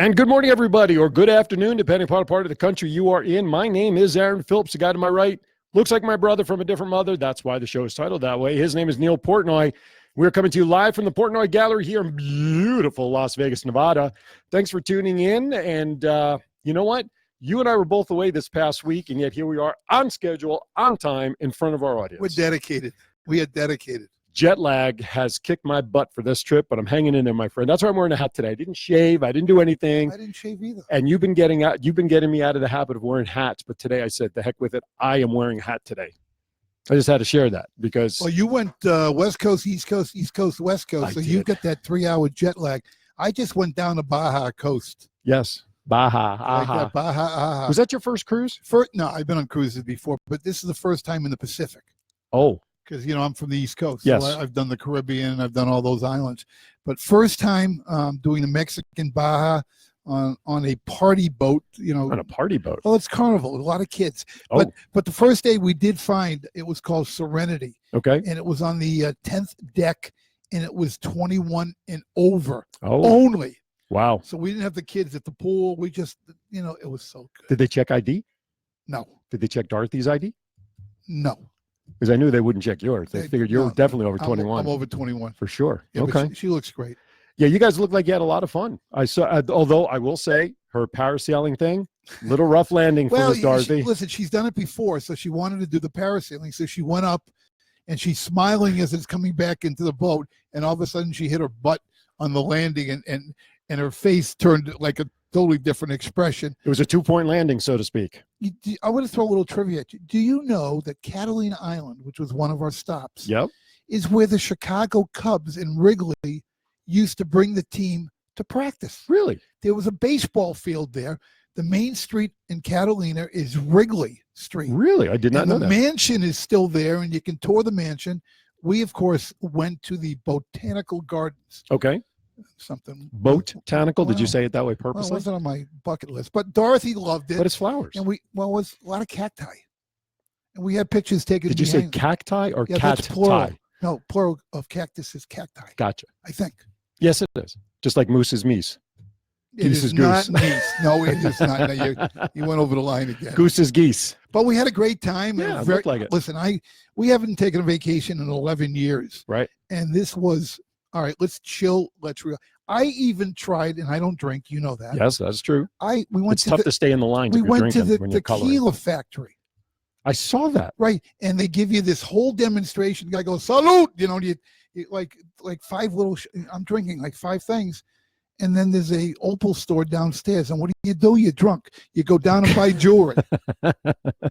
And good morning, everybody, or good afternoon, depending upon the part of the country you are in. My name is Aaron Phillips. The guy to my right looks like my brother from a different mother. That's why the show is titled that way. His name is Neil Portnoy. We're coming to you live from the Portnoy Gallery here in beautiful Las Vegas, Nevada. Thanks for tuning in. And you know what? You and I were both away this past week, and yet here we are on schedule, on time, in front of our audience. We're dedicated. We are dedicated. Jet lag has kicked my butt for this trip, but I'm hanging in there, my friend. That's why I'm wearing a hat today. I didn't shave. I didn't do anything. I didn't shave either. And you've been getting me out of the habit of wearing hats, but today I said, the heck with it. I am wearing a hat today. I just had to share that because. Well, you went West Coast, East Coast, East Coast, West Coast. So you've got that 3-hour jet lag. I just went down to Baja Coast. Yes. Baja. Aha. Like Baja, aha. Was that your first cruise? No, I've been on cruises before, but this is the first time in the Pacific. Oh. Because, I'm from the East Coast. Yes. So I've done the Caribbean. I've done all those islands. But first time doing the Mexican Baja on a party boat. On a party boat? Well, it's Carnival. A lot of kids. Oh. But the first day we did find, it was called Serenity. Okay. And it was on the 10th deck, and it was 21 and over only. Wow. So we didn't have the kids at the pool. We just, it was so good. Did they check ID? No. Did they check Dorothy's ID? No. Because I knew they wouldn't check yours. They figured you're definitely over 21. I'm over 21. For sure. Yeah, okay. She looks great. Yeah, you guys look like you had a lot of fun. I saw, although I will say her parasailing thing, little rough landing for Miss Dorothy. Listen, she's done it before, so she wanted to do the parasailing. So she went up, and she's smiling as it's coming back into the boat, and all of a sudden she hit her butt on the landing, and her face turned like a totally different expression. It was a 2-point landing, so to speak. I want to throw a little trivia at you. Do you know that Catalina Island, which was one of our stops, is where the Chicago Cubs in Wrigley used to bring the team to practice? Really? There was a baseball field there. The main street in Catalina is Wrigley Street. Really? I did not know that. The mansion is still there, and you can tour the mansion. We, of course, went to the Botanical Gardens. Okay. Something botanical. Did you say it that way purposely? Well, it wasn't on my bucket list, but Dorothy loved it. But it's flowers. And it was a lot of cacti, and we had pictures taken. Did you say cacti or cat plural? No, plural of cactus is cacti. Gotcha. I think. Yes, it is. Just like moose is meese. Geese is not geese. No, it is not. No, you went over the line again. Goose is geese. But we had a great time. Yeah, it looked like it. Listen, we haven't taken a vacation in 11 years. Right. And this was. All right, let's chill. I even tried, and I don't drink. You know that. Yes, that's true. It's tough to stay in the lines. We went to the tequila factory. I saw that. Right, and they give you this whole demonstration. The guy goes, "Salute!" You like 5 little. I'm drinking like 5 things, and then there's a Opal store downstairs. And what do? You're drunk. You go down and buy jewelry.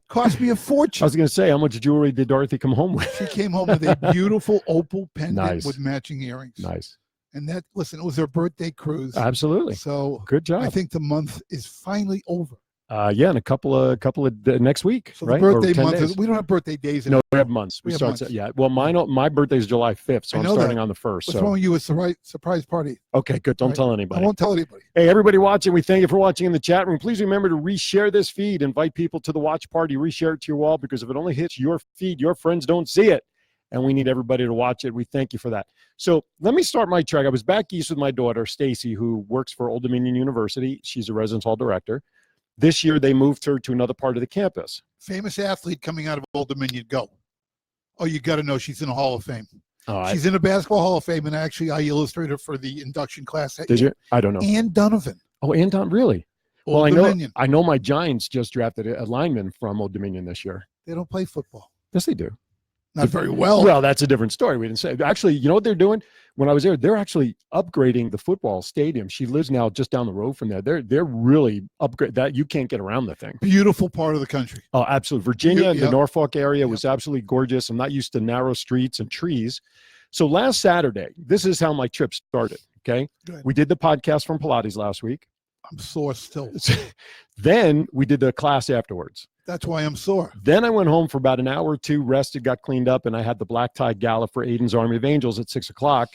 Cost me a fortune. I was going to say, how much jewelry did Dorothy come home with? She came home with a beautiful opal pendant with matching earrings. Nice. And it was her birthday cruise. Absolutely. So good job. I think the month is finally over. Yeah, in a couple of next week. So right? the birthday month we don't have birthday days. No, we have months. We start. Months. Yeah. Well, my birthday is July 5th, so I'm starting on the 1st. What's wrong with you? It's a surprise party. Okay, good. Don't tell anybody. I won't tell anybody. Hey, everybody watching, we thank you for watching in the chat room. Please remember to reshare this feed. Invite people to the watch party. Reshare it to your wall, because if it only hits your feed, your friends don't see it. And we need everybody to watch it. We thank you for that. So let me start my track. I was back east with my daughter, Stacy, who works for Old Dominion University. She's a residence hall director. This year, they moved her to another part of the campus. Famous athlete coming out of Old Dominion. Go. Oh, you got to know she's in the Hall of Fame. Oh, she's in the Basketball Hall of Fame, and actually I illustrated her for the induction class. Did you? I don't know. Ann Donovan. Oh, Ann Donovan, really? Old Dominion. I know my Giants just drafted a lineman from Old Dominion this year. They don't play football. Yes, they do. Not very well. Well, that's a different story. We didn't say. Actually, you know what they're doing? When I was there, they're actually upgrading the football stadium. She lives now just down the road from there. They're really upgrade that. You can't get around the thing. Beautiful part of the country. Oh, absolutely. Virginia, the Norfolk area was absolutely gorgeous. I'm not used to narrow streets and trees. So last Saturday, this is how my trip started. Okay. We did the podcast from Pilates last week. I'm sore still. Then we did the class afterwards. That's why I'm sore. Then I went home for about an hour or two, rested, got cleaned up, and I had the black tie gala for Aiden's Army of Angels at 6 o'clock.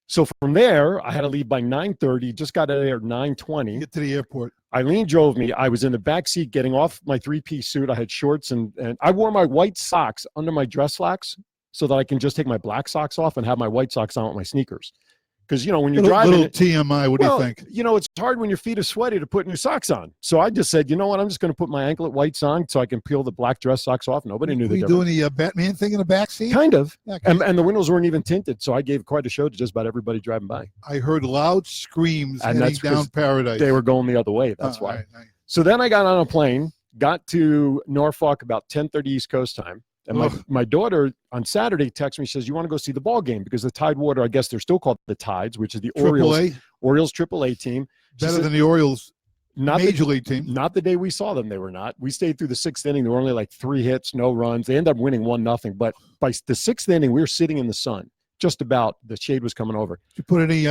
So from there, I had to leave by 9:30, just got out of there at 9:20. Get to the airport. Eileen drove me. I was in the back seat getting off my 3-piece suit. I had shorts, and I wore my white socks under my dress slacks so that I can just take my black socks off and have my white socks on with my sneakers. Because, you know, when you're little, driving. Little TMI, what do you think? You know, it's hard when your feet are sweaty to put new socks on. So I just said, you know what? I'm just going to put my anklet whites on so I can peel the black dress socks off. Nobody knew the difference. Were you doing the Batman thing in the back seat? Kind of. Yeah, and the windows weren't even tinted. So I gave quite a show to just about everybody driving by. I heard loud screams and heading down Paradise. They were going the other way. That's why. Right. So then I got on a plane, got to Norfolk about 10:30 East Coast time. And my daughter on Saturday texted me, she says, you want to go see the ball game? Because the Tidewater, I guess they're still called the Tides, which is the Orioles AAA team. Better than the Orioles Major League team. Not the day we saw them, they were not. We stayed through the 6th inning. There were only like 3 hits, no runs. They ended up winning 1-0. But by the 6th inning, we were sitting in the sun. Just about. The shade was coming over. Did you put any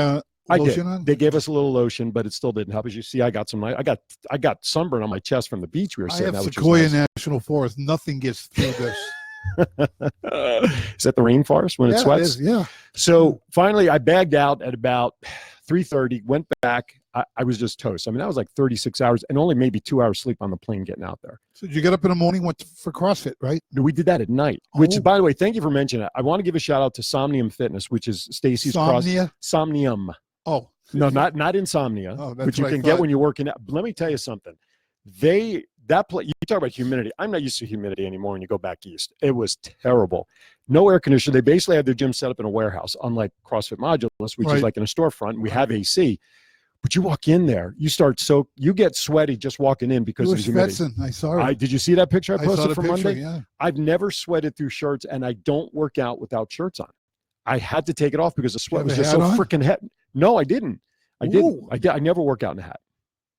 lotion on? They gave us a little lotion, but it still didn't help. As you see, I got sunburn on my chest from the beach we were sitting at. I have Sequoia National Forest. Nothing gets through this. Is that the rainforest when it sweats? Yeah. So finally, I bagged out at about 3:30. Went back. I was just toast. I mean, that was like 36 hours and only maybe 2 hours sleep on the plane getting out there. So did you get up in the morning, went for CrossFit, right? No, we did that at night. Which, by the way, thank you for mentioning it. I want to give a shout out to Somnium Fitness, which is Stacy's Somnium. Oh. No, not insomnia, which you can get when you're working out. Let me tell you something. You talk about humidity. I'm not used to humidity anymore when you go back east. It was terrible. No air conditioner. They basically had their gym set up in a warehouse, unlike CrossFit Modulus, which is like in a storefront. We have AC. But you walk in there, you get sweaty just walking in because of the humidity. I saw it. Did you see that picture I posted from Monday? Yeah. I've never sweated through shirts, and I don't work out without shirts on. I had to take it off because the sweat was just so freaking heavy. No, I didn't. I never work out in a hat.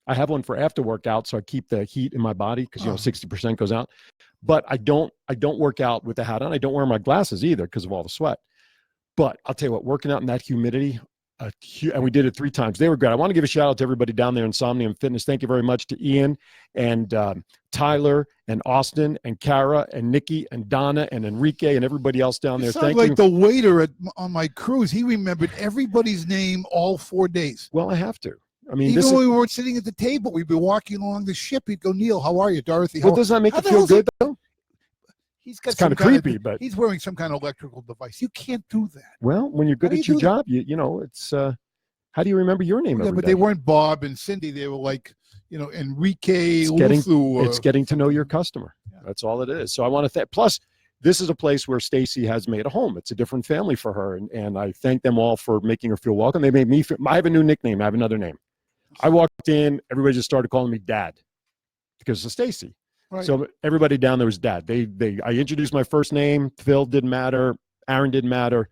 I have one for after workout, so I keep the heat in my body because 60% goes out. But I don't work out with the hat on. I don't wear my glasses either because of all the sweat. But I'll tell you what, working out in that humidity, and we did it 3 times. They were great. I want to give a shout out to everybody down there in Somnium Fitness. Thank you very much to Ian and Tyler and Austin and Kara and Nikki and Donna and Enrique and everybody else down there. Thank you. The waiter on my cruise, he remembered everybody's name all 4 days. Well, I have to. I mean, even when we weren't sitting at the table, we'd be walking along the ship. He'd go, Neil, how are you? Dorothy, well, does that make you feel good, though? It's kind of creepy, but he's wearing some kind of electrical device. You can't do that. Well, when you're good at your job, you know, it's how do you remember your name every day? They weren't Bob and Cindy. They were like, you know, Enrique. It's getting to know your customer. Yeah. That's all it is. So I want to thank. Plus, this is a place where Stacy has made a home. It's a different family for her, and I thank them all for making her feel welcome. They made me feel. I have a new nickname. I have another name. I walked in, everybody just started calling me Dad because of Stacy. Right. So everybody down there was Dad. I introduced my first name. Phil didn't matter. Aaron didn't matter.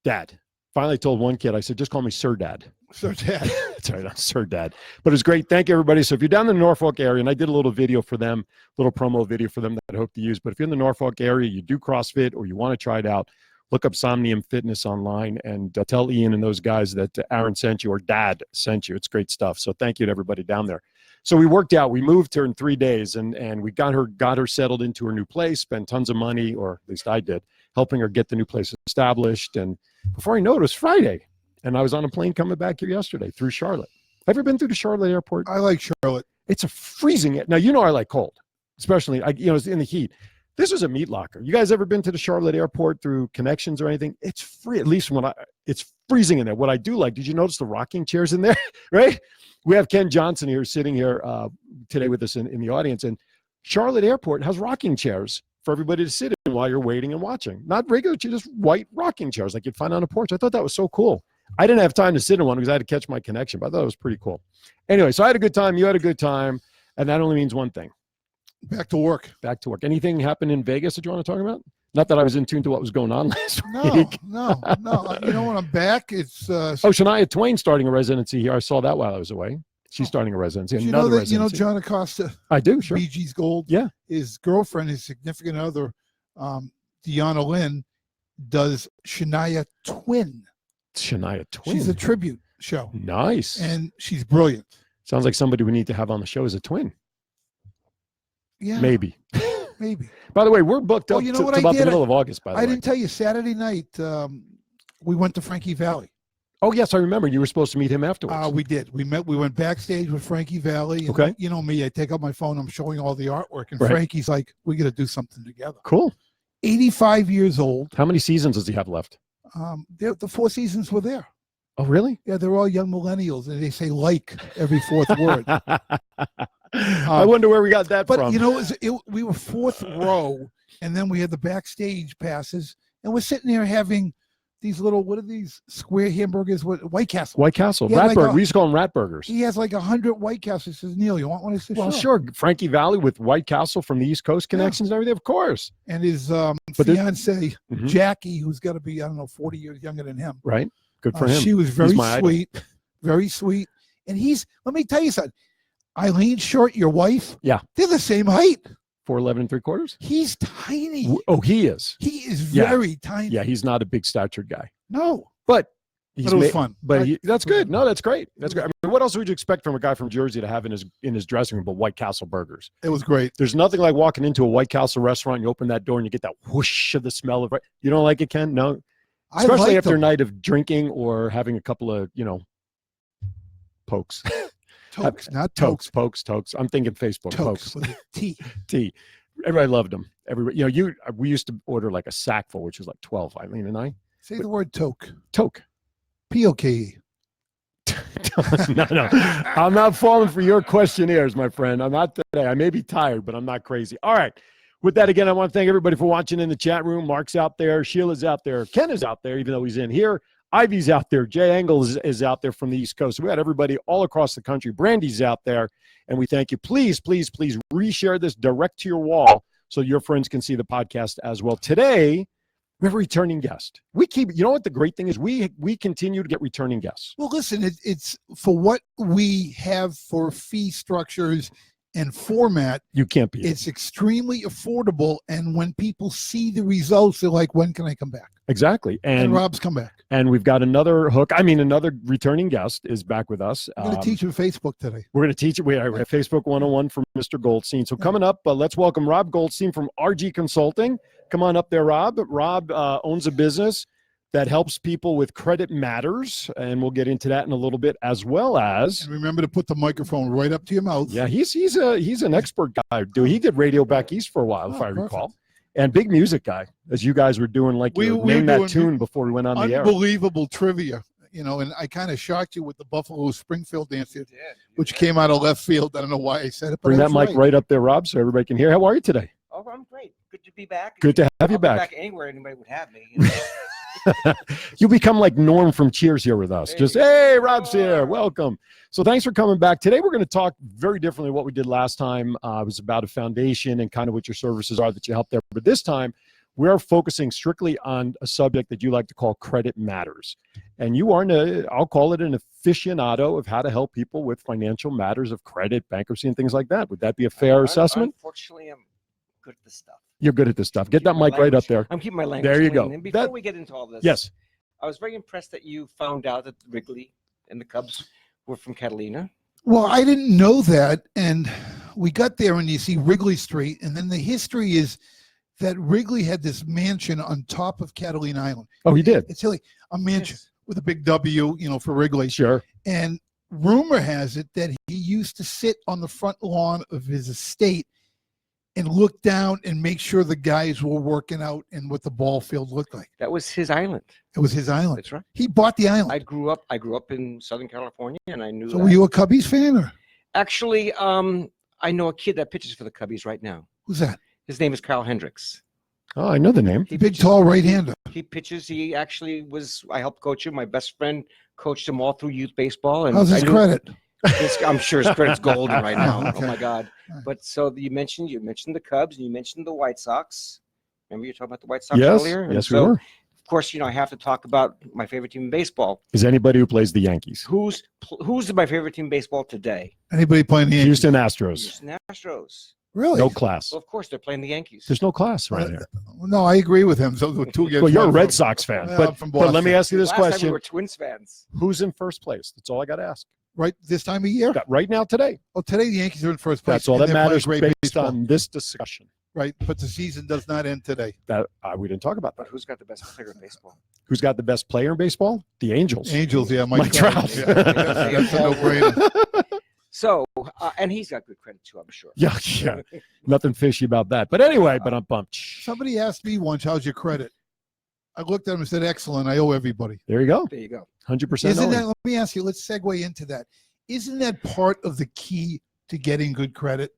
Dad. Finally told one kid, I said, just call me Sir Dad. Sir Dad. That's right, I'm Sir Dad. But it's great. Thank you, everybody. So if you're down in the Norfolk area, and I did a little video for them, little promo video for them that I hope to use. But if you're in the Norfolk area, you do CrossFit or you want to try it out, look up Somnium Fitness online and tell Ian and those guys that Aaron sent you or Dad sent you. It's great stuff. So thank you to everybody down there. So we worked out. We moved her in 3 days, and we got her settled into her new place, spent tons of money, or at least I did, helping her get the new place established. And before I know it, it was Friday, and I was on a plane coming back here yesterday through Charlotte. Have you ever been through the Charlotte airport? I like Charlotte. It's a freezing. Now, you know I like cold, especially, it's in the heat. This is a meat locker. You guys ever been to the Charlotte airport through connections or anything? It's free, at least it's freezing in there. What I do like, did you notice the rocking chairs in there, right? We have Ken Johnson here sitting here today with us in the audience, and Charlotte Airport has rocking chairs for everybody to sit in while you're waiting and watching. Not regular chairs, just white rocking chairs like you'd find on a porch. I thought that was so cool. I didn't have time to sit in one because I had to catch my connection, but I thought it was pretty cool. Anyway, so I had a good time. You had a good time, and that only means one thing. Back to work. Back to work. Anything happened in Vegas that you want to talk about? Not that I was in tune to what was going on last week. No. You know, when I'm back, it's Shania Twain starting a residency here. I saw that while I was away. She's starting a residency. You know John Acosta? I do, sure. Bee Gees Gold. Yeah. His girlfriend, his significant other, Deanna Lynn, does Shania Twin. Shania Twin. She's a tribute show. Nice. And she's brilliant. Sounds like somebody we need to have on the show as a twin. Yeah. Maybe. Maybe. By the way, we're booked up to about the middle of August, by the way. I didn't tell you, Saturday night, we went to Frankie Valli. Oh, yes, I remember. You were supposed to meet him afterwards. We did. We went backstage with Frankie Valli. And okay. You know me, I take out my phone, I'm showing all the artwork, and Frankie's like, we got to do something together. Cool. 85 years old. How many seasons does he have left? The 4 seasons were there. Oh, really? Yeah, they're all young millennials, and they say like every fourth word. I wonder where we got that But from. you know, we were fourth row, and then we had the backstage passes, and we're sitting there having these little, what are these square hamburgers? What, White Castle. White Castle, Yeah, like we used to call them rat burgers. He has like 100 White Castles. He says, Neil, you want one? I said, Well, sure. Frankie Valli with White Castle from the East Coast connections and everything, of course. And his fiance, Jackie, who's got to be, I don't know, 40 years younger than him. Right. Good for him. She was very sweet, very sweet. And let me tell you something. Eileen Short, your wife, yeah, they're the same height. 4'11 3/4. He's tiny. Oh, he is. He is very tiny. Yeah, he's not a big statured guy. No. But it was fun. But that's good. No, that's great. That's great. I mean, what else would you expect from a guy from Jersey to have in his dressing room but White Castle burgers? It was great. There's nothing like walking into a White Castle restaurant, you open that door and you get that whoosh of the smell of it. You don't like it, Ken? No. Especially after a night of drinking or having a couple of, pokes. Tokes, not tokes. Pokes. I'm thinking Facebook. Tokes with a T. T. Everybody loved them. Everybody, we used to order like a sackful, which was like 12, Eileen and I. Say the word toke. Toke. P-O-K-E. No. I'm not falling for your questionnaires, my friend. I'm not today. I may be tired, but I'm not crazy. All right. With that, again, I want to thank everybody for watching in the chat room. Mark's out there. Sheila's out there. Ken is out there, even though he's in here. Ivy's out there. Jay Engel is out there from the East Coast. So we got everybody all across the country. Brandy's out there. And we thank you. Please, please, please reshare this direct to your wall so your friends can see the podcast as well. Today, we have a returning guest. You know what the great thing is? We continue to get returning guests. Well, listen, it's for what we have for fee structures and format. You can't beat it. It's extremely affordable. And when people see the results, they're like, when can I come back? Exactly. And Rob's come back. And we've got another another returning guest is back with us. I'm going to teach him Facebook today. We're going to teach it. We have Facebook 101 from Mr. Goldstein. So coming up, let's welcome Rob Goldstein from RG Consulting. Come on up there, Rob. Rob owns a business that helps people with credit matters, and we'll get into that in a little bit, as well as. And remember to put the microphone right up to your mouth. Yeah, he's an expert guy. He did radio back east for a while, if I recall, and big music guy, as you guys were doing. Like we named that tune before we went on the air. Unbelievable trivia, and I kind of shocked you with the Buffalo Springfield dance, which came out of left field. I don't know why I said it. But bring that mic right up there, Rob, so everybody can hear. How are you today? Oh, I'm great. Good to be back. Good to have you back. Back anywhere anybody would have me. You become like Norm from Cheers here with us. Hey, Rob's here. Welcome. So thanks for coming back. Today we're going to talk very differently what we did last time. It was about a foundation and kind of what your services are that you help there. But this time we're focusing strictly on a subject that you like to call credit matters. And you are, I'll call it an aficionado of how to help people with financial matters of credit, bankruptcy, and things like that. Would that be a fair assessment? Unfortunately, I'm good at this stuff. You're good at this stuff. Get that mic right up there. I'm keeping my language there you clean. go. And before we get into all this, yes, I was very impressed that you found out that Wrigley and the Cubs were from Catalina. Well, I didn't know that. And we got there and you see Wrigley Street. And then the history is that Wrigley had this mansion on top of Catalina Island. Oh, he did? It's silly. A mansion with a big W, for Wrigley. Sure. And rumor has it that he used to sit on the front lawn of his estate and look down and make sure the guys were working out and what the ball field looked like. That was his island. It was his island. That's right. He bought the island. I grew up in Southern California, and I knew. So were you a Cubbies fan, or? Actually, I know a kid that pitches for the Cubbies right now. Who's that? His name is Kyle Hendricks. Oh, I know the name. Big, tall right-hander. He pitches. He actually was. I helped coach him. My best friend coached him all through youth baseball. And how's his credit? I'm sure his credit's golden right now. Okay. Oh my God! But so you mentioned the Cubs and you mentioned the White Sox. Remember you were talking about the White Sox earlier? Yes, we were. Of course, I have to talk about my favorite team in baseball. Is anybody who plays the Yankees? Who's my favorite team in baseball today? Anybody playing the Yankees? Houston Astros. Houston Astros. Really? No class. Well, of course they're playing the Yankees. There's no class right here. No, I agree with him. So the two well, you're a Red Sox fan, but let me ask you this Last question: time we were Twins fans. Who's in first place? That's all I got to ask. Right this time of year? Right now, today. Well, today the Yankees are in first place. That's all that matters based on this discussion. Right, but the season does not end today. That we didn't talk about that. But who's got the best player in baseball? Who's got the best player in baseball? The Angels. Angels, yeah, Mike Trout. Yeah, that's a no-brainer. So, and he's got good credit too, I'm sure. Yeah. Nothing fishy about that. But anyway, but I'm pumped. Somebody asked me once, how's your credit? I looked at him and said, excellent. I owe everybody. There you go. There you go. 100% Isn't knowing. that? Let me ask you. Let's segue into that. Isn't that part of the key to getting good credit?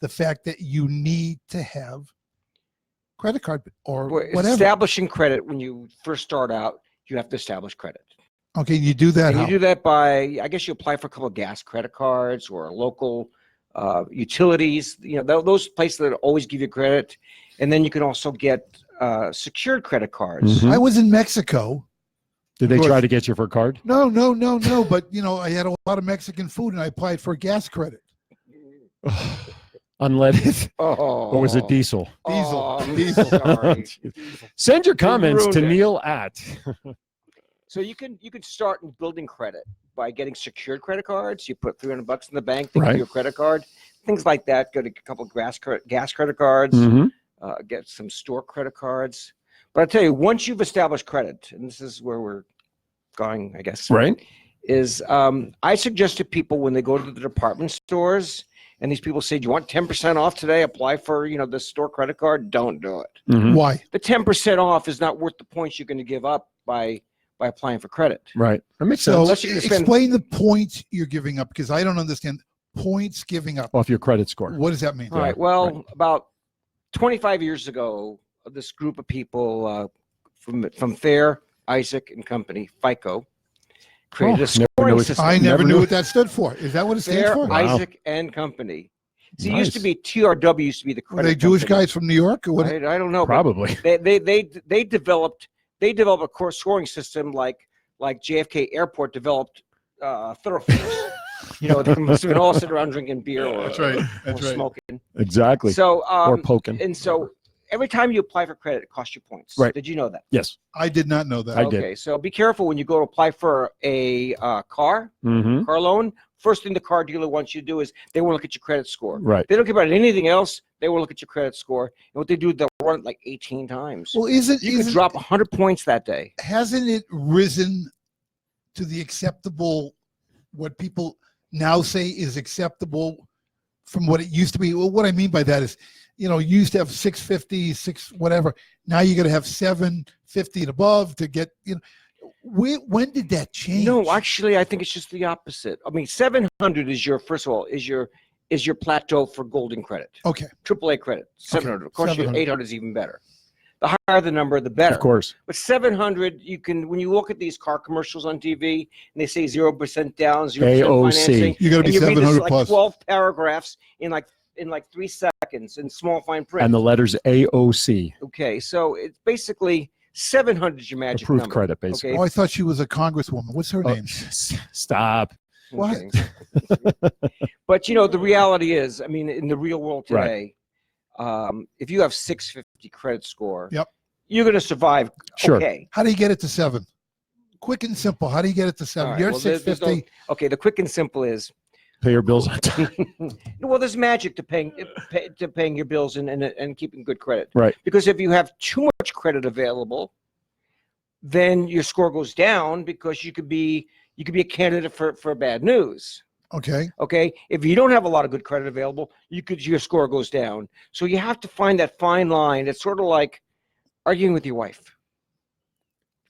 The fact that you need to have credit card or whatever. Establishing credit when you first start out, you have to establish credit. Okay, you do that. And How? you do that by, I guess you apply for a couple of gas credit cards or local utilities, those places that always give you credit. And then you can also get secured credit cards. Mhm. I was in Mexico. Did they Of try course. to get you for a card? No. But I had a lot of Mexican food, and I applied for gas credit. Unleaded? Oh, Or was it diesel? Diesel. Sorry. Send your comments to ruined it. Neil at. So you can start in building credit by getting secured credit cards. You put $300 in the bank, they Right. give you a credit card, things like that. Go to a couple of gas credit cards, Mhm. get some store credit cards. But I tell you, once you've established credit, and this is where we're going, I guess, Right. is I suggest to people when they go to the department stores and these people say, do you want 10% off today? Apply for, the store credit card. Don't do it. Mhm. Why? The 10% off is not worth the points you're going to give up by applying for credit. Right. That makes So sense. Unless you can spend- explain the points you're giving up, because I don't understand points giving up. Off your credit score. What does that mean? All right. Well, about 25 years ago, this group of people from Fair, Isaac and Company, FICO, created a never scoring knew it- system. I Never never knew knew it. what that stood for. Is that what it stands Fair, for? Wow. Isaac and Company. See, it used to Nice. be TRW used to be the Were credit they Jewish company. guys from New York or what? I don't know. but Probably. They developed a core scoring system like JFK Airport developed thoroughfares. They must have been all sitting around drinking beer or, That's right. or That's right. smoking. Exactly. So Or poking. and so every time you apply for credit, it costs you points. Right. Did you know that? Yes. I did not know that. I did. Okay, so be careful when you go to apply for a car Mm-hmm. loan. First thing the car dealer wants you to do is they want to look at your credit score. Right. They don't care about anything else. They will look at your credit score. And what they do, they'll run it like 18 times. Well, You could drop 100 points that day. hasn't it risen to the acceptable, what people now say is acceptable from what it used to be? Well, what I mean by that is, you used to have 650, whatever. Now you got to have 750 and above to get, when did that change? No, actually, I think it's just the opposite. I mean, 700 is your, first of all, is your plateau for golden credit. Okay. AAA credit, 700. Of course, 700. 800 is even better. The higher the number, the better. Of course. But 700, you can, when you look at these car commercials on TV and they say 0% down, 0% AOC. financing, You got to be and you read this 700 like plus. 12 paragraphs in like 3 seconds in small fine print. And the letters AOC. Okay, so it's basically 700 is your magic Approved number. credit, basically. Okay. Oh, I thought she was a congresswoman. What's her Oh, name? Stop. What? Okay. But the reality is, I mean, in the real world Right. today, if you have 650 credit score, Yep. you're going to survive. Sure. Okay. How do you get it to 7? Quick and simple. How do you get it to 7? All right, You're well, there's 650. Okay. The quick and simple is, Pay your bills on time. well, there's magic to paying your bills and keeping good credit. Right. Because if you have too much credit available, then your score goes down because you could be a candidate for bad news. Okay. Okay. If you don't have a lot of good credit available, your score goes down. So you have to find that fine line. It's sort of like arguing with your wife.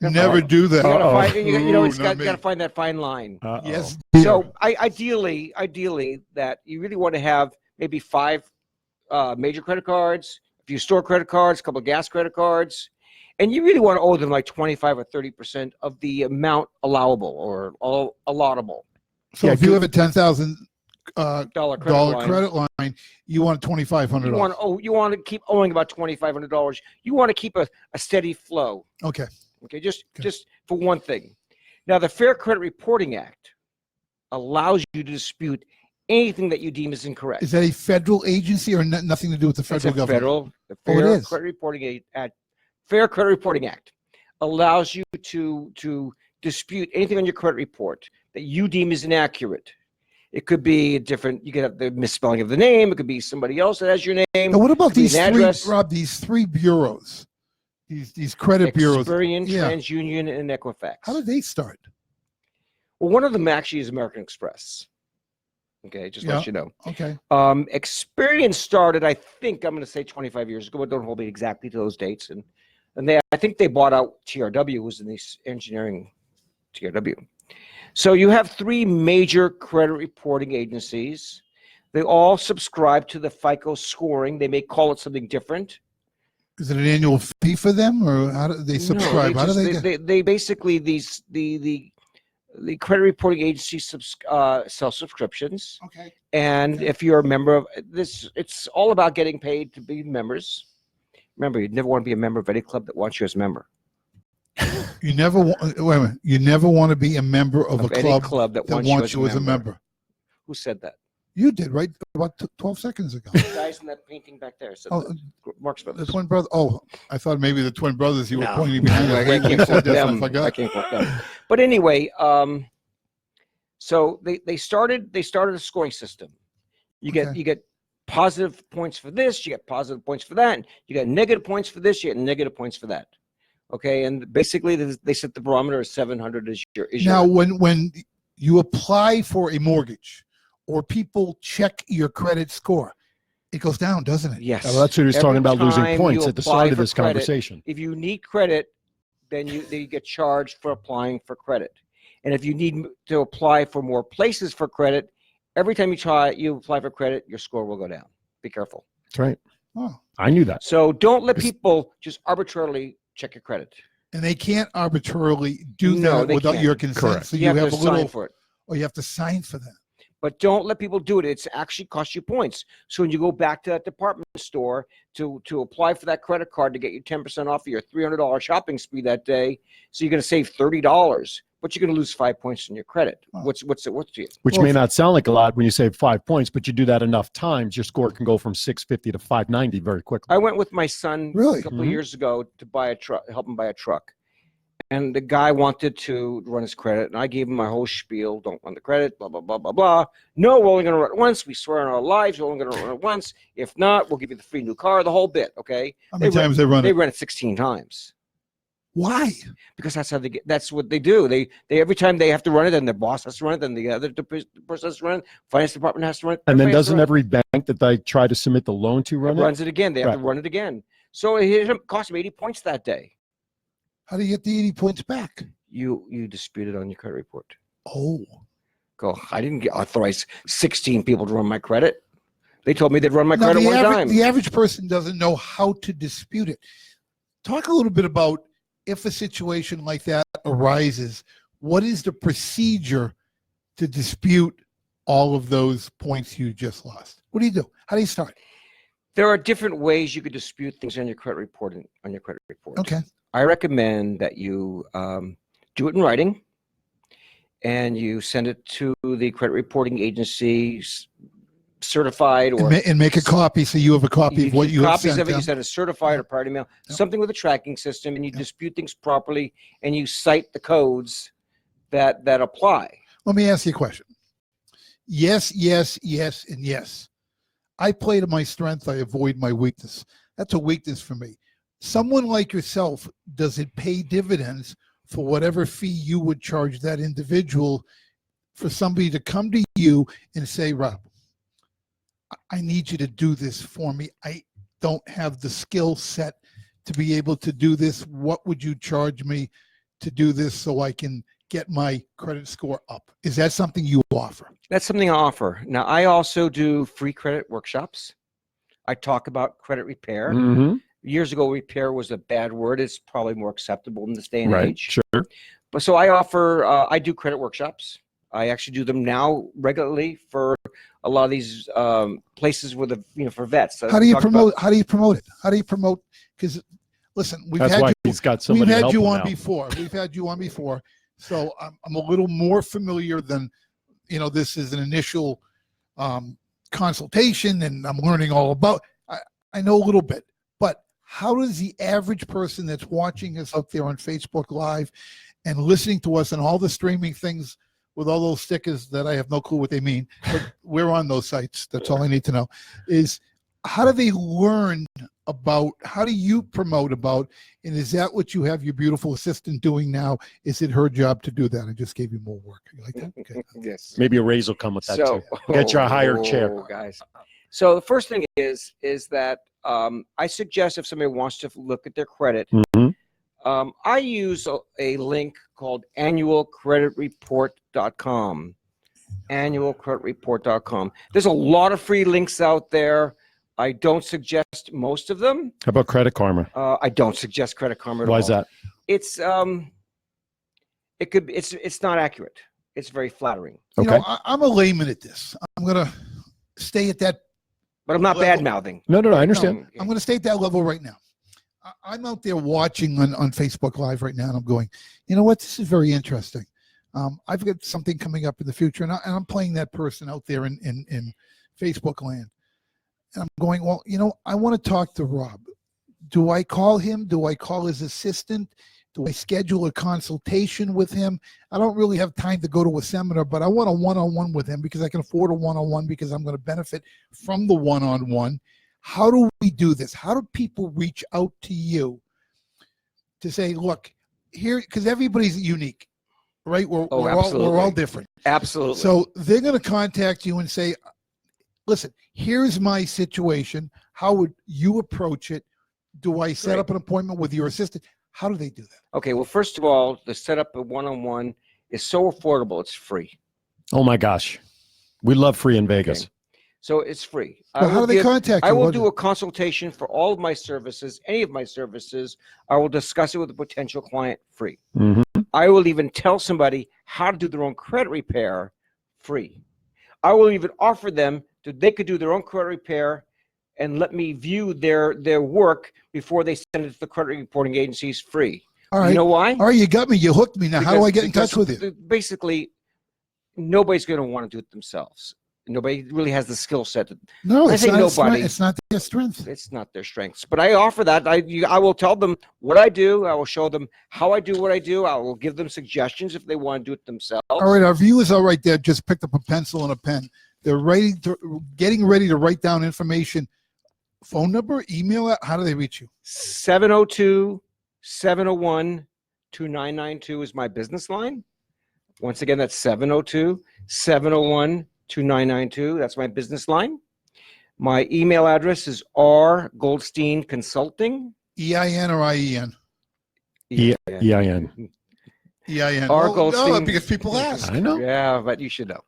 Never do that. You gotta Uh-oh. find, it's Ooh, not got to me. find that fine line. Uh-oh. Yes. So ideally, that you really want to have maybe 5 major credit cards, a few store credit cards, a couple of gas credit cards, and you really want to owe them like 25 or 30% of the amount allowable or allotable. So Yeah, if you good- have a $10,000 Dollar credit dollar line. credit line, you want $2,500. You want to keep owing about $2,500. You want to keep a steady flow. Okay. Okay, just Okay. just for one thing. Now, the Fair Credit Reporting Act allows you to dispute anything that you deem is incorrect. Is that a federal agency or nothing to do with the It's federal a government? the Oh, it Fair is. Credit Reporting Act. Fair Credit Reporting Act allows you to dispute anything on your credit report that you deem is inaccurate. It could be you could have the misspelling of the name. It could be somebody else that has your name. Now, what about Could be these an three, address. Rob? These 3 bureaus, these credit bureaus. Experian, Yeah. TransUnion, and Equifax. How did they start? Well, one of them actually is American Express. Okay, just Yeah. let you know. Okay. Experian started, I think, I'm going to say 25 years ago, but don't hold me exactly to those dates. And I think they bought out TRW, who was in the engineering TRW. So you have three major credit reporting agencies. They all subscribe to the FICO scoring. They may call it something different. Is it an annual fee for them, or how do they subscribe? No, they basically the credit reporting agencies sell subscriptions. Okay. And Okay. if you're a member of this, it's all about getting paid to be members. Remember, you'd never want to be a member of any club that wants you as a member. You never want. Wait a minute. You never want to be a member of a any club that wants you as a member. Who said that? You did, right? About 12 seconds ago. The guys in that painting back there said Oh, that. Marx the Brothers. twin brother. Oh, I thought maybe the twin brothers you were No. pointing behind. I us. can't quote I them. forgot. I can't quote them. But anyway, so they started a scoring system. You get positive points for this, you get positive points for that, you get negative points for this, you get negative points for that. Okay, and basically they set the barometer at 700 as your. Now, when you apply for a mortgage, or people check your credit score, it goes down, doesn't it? Yes. Well, that's what he was Every talking about, losing time points you at the apply start of for this credit, conversation. If you need credit, then you get charged for applying for credit. And if you need to apply for more places for credit, every time you apply for credit, your score will go down. Be careful. That's right. Oh. I knew that. So don't let people just arbitrarily check your credit. And they can't arbitrarily do No, that they without can't. your consent. Correct. So You have a to little, sign for it. or you have to sign for that. But don't let people do it. It's actually cost you points. So when you go back to that department store to apply for that credit card to get you 10% off of your $300 shopping spree that day, so you're going to save $30, but you're going to lose 5 points in your credit. Oh. What's it worth to you? Which may not sound like a lot when you save 5 points, but you do that enough times, your score can go from 650 to 590 very quickly. I went with my son Really? a couple of years ago to buy a truck, help him buy a truck. And the guy wanted to run his credit, and I gave him my whole spiel. Don't run the credit, blah, blah, blah, blah, blah. No, we're only going to run it once. We swear on our lives, we're only going to run it once. If not, we'll give you the free new car, the whole bit, okay? How many times they run They it? run it 16 times. Why? Because that's how they get. That's what they do. They every time they have to run it, then their boss has to run it, then the other person has to run it, finance department has to run it. And then everybody has to doesn't run every bank that they try to submit the loan to it. run It it? runs it again. They have to Right. run it again. So it cost him 80 points that day. How do you get the 80 points back? You disputed on your credit report. Oh. Go, I didn't get authorized 16 people to run my credit. They told me they'd run my Now, credit one time. the average person doesn't know how to dispute it. Talk a little bit about if a situation like that arises, what is the procedure to dispute all of those points you just lost? What do you do? How do you start? There are different ways you could dispute things on your credit report. Okay. I recommend that you do it in writing, and you send it to the credit reporting agency, certified, or And make a copy so you have a copy of what you have copies sent of it. You them. send a certified or priority mail, Yep. something with a tracking system, and you Yep. dispute things properly, and you cite the codes that apply. Let me ask you a question. Yes, yes, yes, and yes. I play to my strength. I avoid my weakness. That's a weakness for me. Someone like yourself, does it pay dividends for whatever fee you would charge that individual for somebody to come to you and say, Rob, I need you to do this for me. I don't have the skill set to be able to do this. What would you charge me to do this so I can get my credit score up? Is that something you offer? That's something I offer. Now, I also do free credit workshops. I talk about credit repair. Mm-hmm. Years ago, repair was a bad word. It's probably more acceptable in this day and Right. age. Sure. But so I offer, I do credit workshops. I actually do them now regularly for a lot of these places with for vets. How do you promote? How do you promote it? How do you promote? Because listen, That's why he's got we've somebody to had help you him on now. before. We've had you on before. So I'm a little more familiar than, this is an initial consultation and I'm learning all about. I know a little bit, but how does the average person that's watching us out there on Facebook Live and listening to us and all the streaming things with all those stickers that I have no clue what they mean, but we're on those sites. That's all I need to know is how do they learn about, how do you promote about, and is that what you have your beautiful assistant doing now? Is it her job to do that? I just gave you more work. You like that? Okay. Yes. Maybe a raise will come with that too. Get you a higher chair. Guys. So the first thing is that I suggest if somebody wants to look at their credit, Mhm. I use a link called annualcreditreport.com. Annualcreditreport.com. There's a lot of free links out there. I don't suggest most of them. How about Credit Karma? I don't suggest Credit Karma at all. Why is that? It's it's not accurate. It's very flattering. You Okay. know, I'm a layman at this. I'm gonna stay at that. But I'm not Level. bad mouthing. No, I understand. I'm gonna stay at that level right now. I'm out there watching on Facebook Live right now, and I'm going, you know what? This is very interesting. I've got something coming up in the future, and I'm playing that person out there in Facebook land. And I'm going, well, you know, I want to talk to Rob. Do I call him? Do I call his assistant? Do I schedule a consultation with him? I don't really have time to go to a seminar, but I want a one-on-one with him because I can afford a one-on-one because I'm going to benefit from the one-on-one. How do we do this? How do people reach out to you to say, look, here, because everybody's unique, right? We're all different. Absolutely. So they're going to contact you and say, listen, here's my situation. How would you approach it? Do I set up an appointment with your assistant? How do they do that? Okay, well, first of all, the setup of one-on-one is so affordable, it's free. Oh my gosh. We love free in Vegas. Okay. So it's free. Well, how do they contact you? I will do a consultation for all of my services, any of my services. I will discuss it with a potential client free. Mhm. I will even tell somebody how to do their own credit repair free. I will even offer them they could do their own credit repair and let me view their work before they send it to the credit reporting agencies free. All right. You know why? All right, you got me. You hooked me. Now, how do I get in touch with you? Basically, nobody's going to want to do it themselves. Nobody really has the skill set. No, I it's think not. nobody. It's not their strength. It's not their strengths. But I offer that. I will tell them what I do. I will show them how I do what I do. I will give them suggestions if they want to do it themselves. All right, our viewers are right there. Just picked up a pencil and a pen. They're getting ready to write down information. Phone number, email, how do they reach you? 702-701-2992 is my business line. Once again, that's 702-701-2992. That's my business line. My email address is rgoldsteinconsulting. EIN or IEN? EIN. EIN. R. No, Goldstein. because people ask. I know. Yeah, but you should know.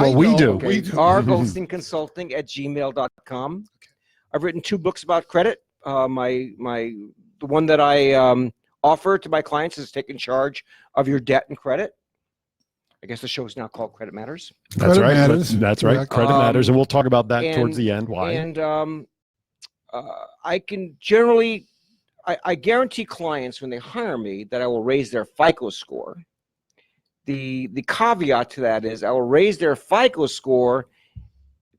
Well, we do. Okay. We do. rgoldsteinconsulting@gmail.com. I've written 2 books about credit. The one that I offer to my clients is taking charge of your debt and credit. I guess the show is now called Credit Matters. That's Credit right. matters. That's right. Correct. Credit matters. And we'll talk about that towards and- the end. Why? And I can generally, I guarantee clients when they hire me that I will raise their FICO score. The caveat to that is I will raise their FICO score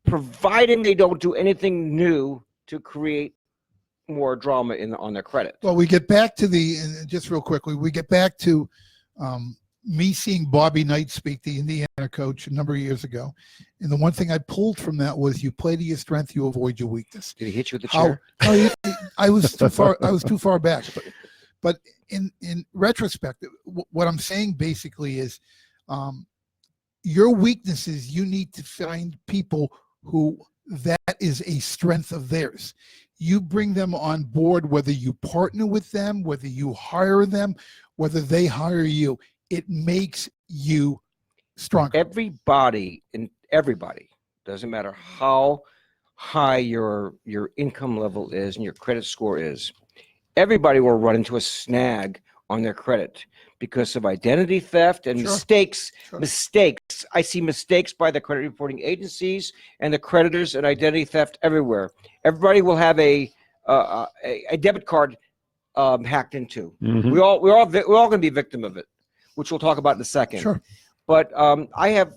providing they don't do anything new to create more drama on their credit. Well, we get back to just real quickly, we get back to me seeing Bobby Knight speak, the Indiana coach, a number of years ago. And the one thing I pulled from that was you play to your strength, you avoid your weakness. Did he hit you with the chair? I was too far back. But in retrospect, what I'm saying basically is your weaknesses, you need to find people who that is a strength of theirs. You bring them on board, whether you partner with them, whether you hire them, whether they hire you, it makes you stronger. Everybody, doesn't matter how high your income level is and your credit score is, everybody will run into a snag on their credit because of identity theft and mistakes. Mistakes. I see mistakes by the credit reporting agencies and the creditors and identity theft everywhere. Everybody will have a debit card hacked into. Mhm. We're all going to be a victim of it, which we'll talk about in a second. Sure. But I have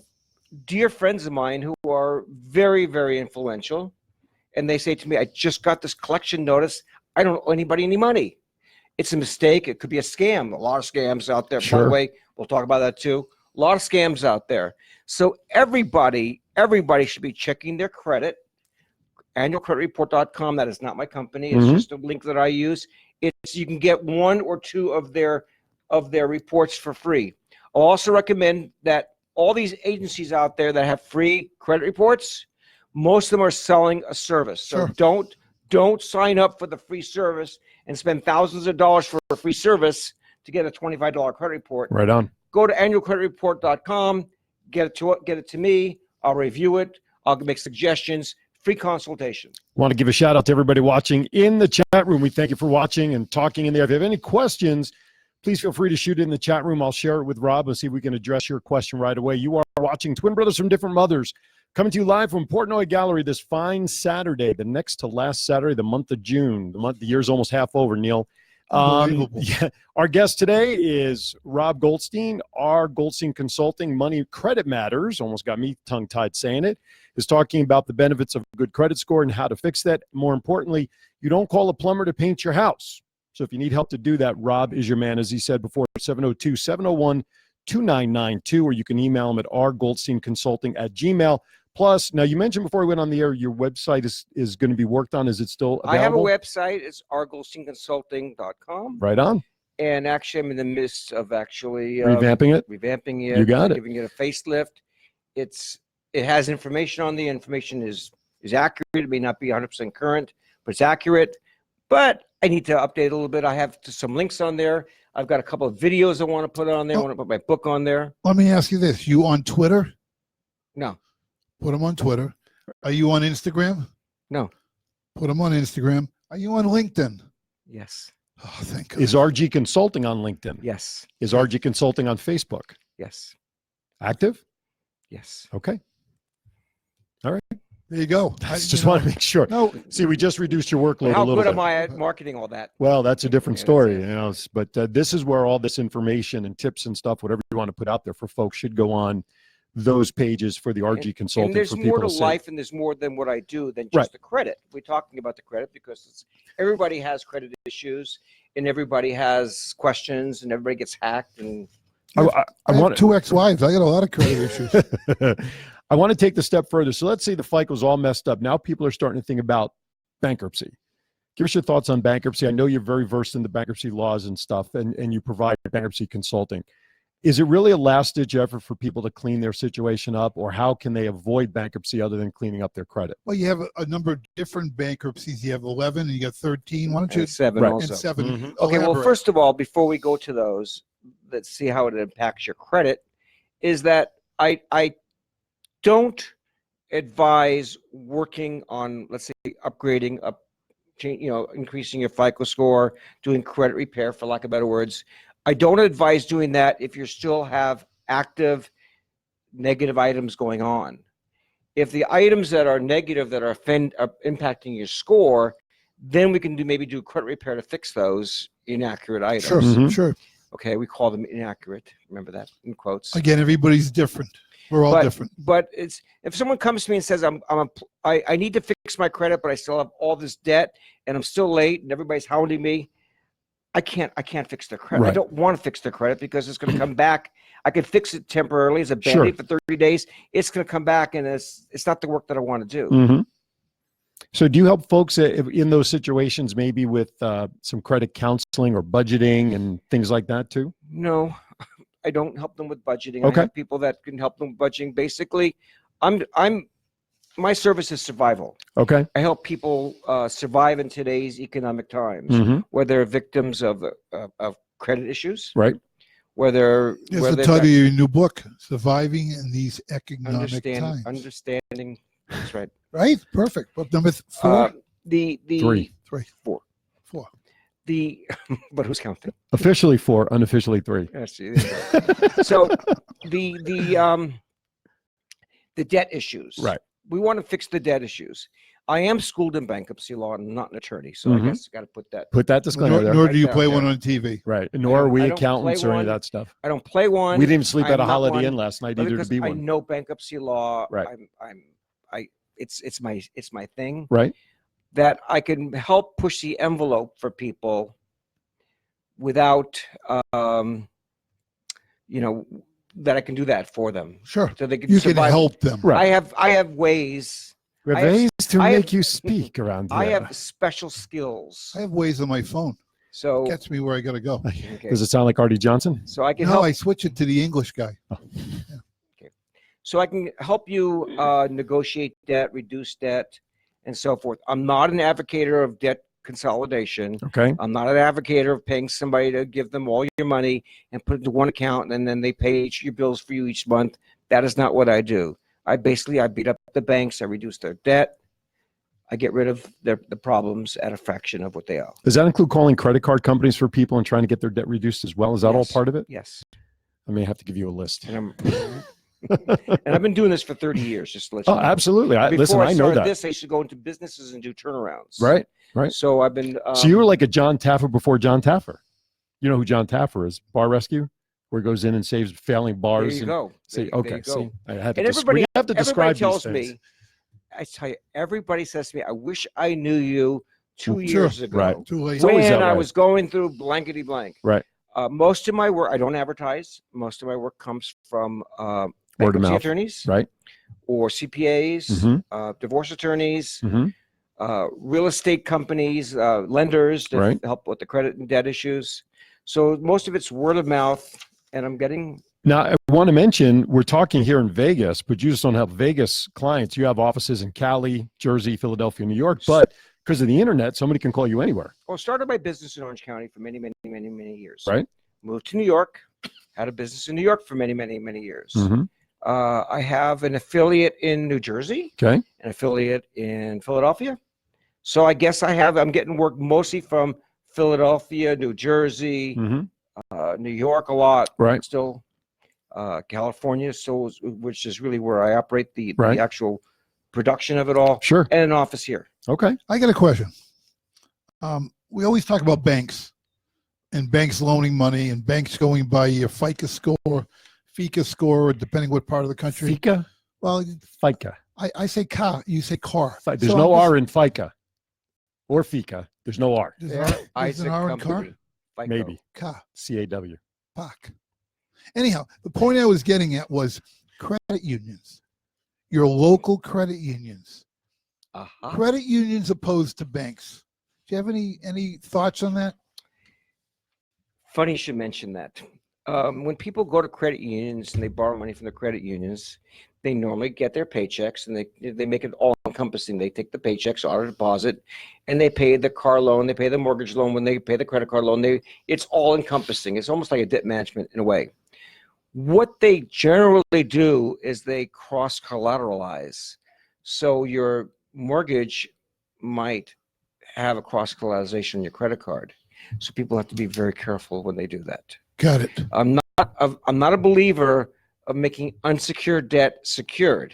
dear friends of mine who are very, very influential, and they say to me, "I just got this collection notice. I don't owe anybody any money." It's a mistake. It could be a scam. A lot of scams out there. By Sure. the way, we'll talk about that too. A lot of scams out there. So everybody should be checking their credit. Annualcreditreport.com. That is not my company. It's Mhm. just a link that I use. You can get 1 or 2 of their reports for free. I'll also recommend that all these agencies out there that have free credit reports, most of them are selling a service. So Sure. don't sign up for the free service and spend thousands of dollars for a free service to get a $25 credit report. Right on. Go to annualcreditreport.com, get it to me. I'll review it. I'll make suggestions. Free consultation. Want to give a shout out to everybody watching in the chat room. We thank you for watching and talking in there. If you have any questions, please feel free to shoot it in the chat room. I'll share it with Rob and see if we can address your question right away. You are watching Twin Brothers from Different Mothers, coming to you live from Portnoy Gallery this fine Saturday, the next to last Saturday, the month of June. The year's almost half over, Neil. Yeah, our guest today is Rob Goldstein, our Goldstein Consulting Money Credit Matters. Almost got me tongue-tied saying it. Is talking about the benefits of a good credit score and how to fix that. More importantly, you don't call a plumber to paint your house. So if you need help to do that, Rob is your man, as he said before, 702-701-2992, or you can email him at rgoldsteinconsulting@gmail.com. Plus, now you mentioned before we went on the air, your website is going to be worked on. Is it still available? I have a website. It's rgoldsteinconsulting.com. Right on. And actually, I'm in the midst of revamping it. You got it. Giving it a facelift. It has information on the information is accurate. It may not be 100% current, but it's accurate. But I need to update a little bit. I have some links on there. I've got a couple of videos I want to put on there. I want to put my book on there. Let me ask you this: you on Twitter? No. Put them on Twitter. Are you on Instagram? No. Put them on Instagram. Are you on LinkedIn? Yes. Oh, thank God. Is RG Consulting on LinkedIn? Yes. Is RG Consulting on Facebook? Yes. Active? Yes. Okay. All right. There you go. Just want to make sure. No. See, we just reduced your workload How a little good bit. am I at marketing all that? Well, that's a different Yeah, story, that's it. you know. But this is where all this information and tips and stuff, whatever you want to put out there for folks, should go on those pages for the RG Consulting. And there's for more people to see. life, and there's more than what I do than just Right. the credit. We're talking about the credit because everybody has credit issues, and everybody has questions, and everybody gets hacked. And I have 2 ex-wives. I got a lot of credit issues. I want to take the step further. So let's say the FICO's all messed up. Now people are starting to think about bankruptcy. Give us your thoughts on bankruptcy. I know you're very versed in the bankruptcy laws and stuff, and you provide bankruptcy consulting. Is it really a last-ditch effort for people to clean their situation up, or how can they avoid bankruptcy other than cleaning up their credit? Well, you have a number of different bankruptcies. You have 11 and you got 13. Why don't you? and 7 Right. also. And 7. Mhm. Okay, well, Elaborate. first of all, before we go to those, let's see how it impacts your credit, is that I don't advise working on, let's say, upgrading, increasing your FICO score, doing credit repair, for lack of better words. I don't advise doing that if you still have active negative items going on. If the items that are negative that are impacting your score, then we can maybe do credit repair to fix those inaccurate items. Sure, Mhm. sure. Okay, we call them inaccurate. Remember that in quotes. Again, everybody's different. We're all different. But it's if someone comes to me and says I need to fix my credit, but I still have all this debt and I'm still late and everybody's hounding me, I can't fix their credit. Right. I don't want to fix their credit because it's going to come back. I can fix it temporarily as a Sure. band-aid for 30 days. It's going to come back and it's not the work that I want to do. Mm-hmm. So do you help folks in those situations, maybe with some credit counseling or budgeting and things like that too? No, I don't help them with budgeting. Okay. I have people that can help them with budgeting. Basically, my service is survival. Okay. I help people survive in today's economic times, Mm-hmm. whether they're victims of credit issues, Right. whether It's whether the they've title got of your new book, Surviving in These Economic Times. understanding. That's right. Right? Perfect. Book number 4? The 3. 3. 4. 4. The but who's counting? Officially 4, unofficially 3. Yes, there you go. So the debt issues. Right. We want to fix the debt issues. I am schooled in bankruptcy law. I'm not an attorney, so Mhm. I guess got to put that. Put that disclaimer there. Nor do you Right play down one there. on TV. Right. Nor are we I don't accountants play or any of one. that stuff. I don't play one. We didn't even sleep I'm at a not Holiday one, Inn last night but either to because be I one. know bankruptcy law. Right. It's my thing. Right. That I can help push the envelope for people without, that I can do that for them, Sure. so they can You can survive. help them. Right. I have ways. We have I have- ways to I have- make you speak around here. I have special skills. I have ways on my phone. So Gets me where I got to go. okay. Does it sound like Artie Johnson? So I can No, help. I switch it to the English guy. So I can help you negotiate debt, reduce debt, and so forth. I'm not an advocate of debt consolidation. Okay. I'm not an advocate of paying somebody to give them all your money and put it into one account and then they pay your bills for you each month. That is not what I do. I beat up the banks. I reduce their debt. I get rid of the problems at a fraction of what they owe. Does that include calling credit card companies for people and trying to get their debt reduced as well? Is that all part of it? Yes. I may have to give you a list. And I've been doing this for 30 years, just to let you know. Absolutely. Before I know that. this, I used to go into businesses and do turnarounds. Right. So I've been. So you were like a John Taffer before John Taffer. You know who John Taffer is? Bar Rescue, where he goes in and saves failing bars. There you go. Say, there okay. you go. See, I have to, And everybody have to describe tells these things. me, I tell you, everybody says to me, I wish I knew you 2 Sure. years ago. Right. Too late. It's always When that I way. was going through blankety blank. Right. Most of my work, I don't advertise. Most of my work comes from Word of bankruptcy mouth. attorneys, Right. or CPAs, Mhm. divorce attorneys, Mhm. real estate companies, lenders that Right. help with the credit and debt issues. So most of it's word of mouth, and I'm getting. Now, I want to mention, we're talking here in Vegas, but you just don't have Vegas clients. You have offices in Cali, Jersey, Philadelphia, New York, but because of the internet, somebody can call you anywhere. Well, started my business in Orange County for many years. Right. Moved to New York, had a business in New York for many years. Mm-hmm. I have an affiliate in New Jersey, Okay. an affiliate in Philadelphia. So I guess I'm getting work mostly from Philadelphia, New Jersey, Mm-hmm. New York a lot. Right. Still, California, so which is really where I operate the actual production of it all. Sure. And an office here. Okay. I got a question. We always talk about banks and banks loaning money and banks going by your FICA score, depending what part of the country. FICA? Well, FICA. I say car, you say car. There's no R in FICA or FICA. There's no R. There's an R in car? FICO. Maybe. Car. CAW. Fuck. Anyhow, the point I was getting at was credit unions. Your local credit unions. Credit unions opposed to banks. Do you have any thoughts on that? Funny you should mention that. When people go to credit unions and they borrow money from the credit unions, they normally get their paychecks and they make it all encompassing. They take the paychecks, auto deposit, and they pay the car loan, they pay the mortgage loan, when they pay the credit card loan, it's all encompassing. It's almost like a debt management in a way. What they generally do is they cross collateralize. So your mortgage might have a cross collateralization on your credit card. So people have to be very careful when they do that. Got it. I'm not a believer of making unsecured debt secured,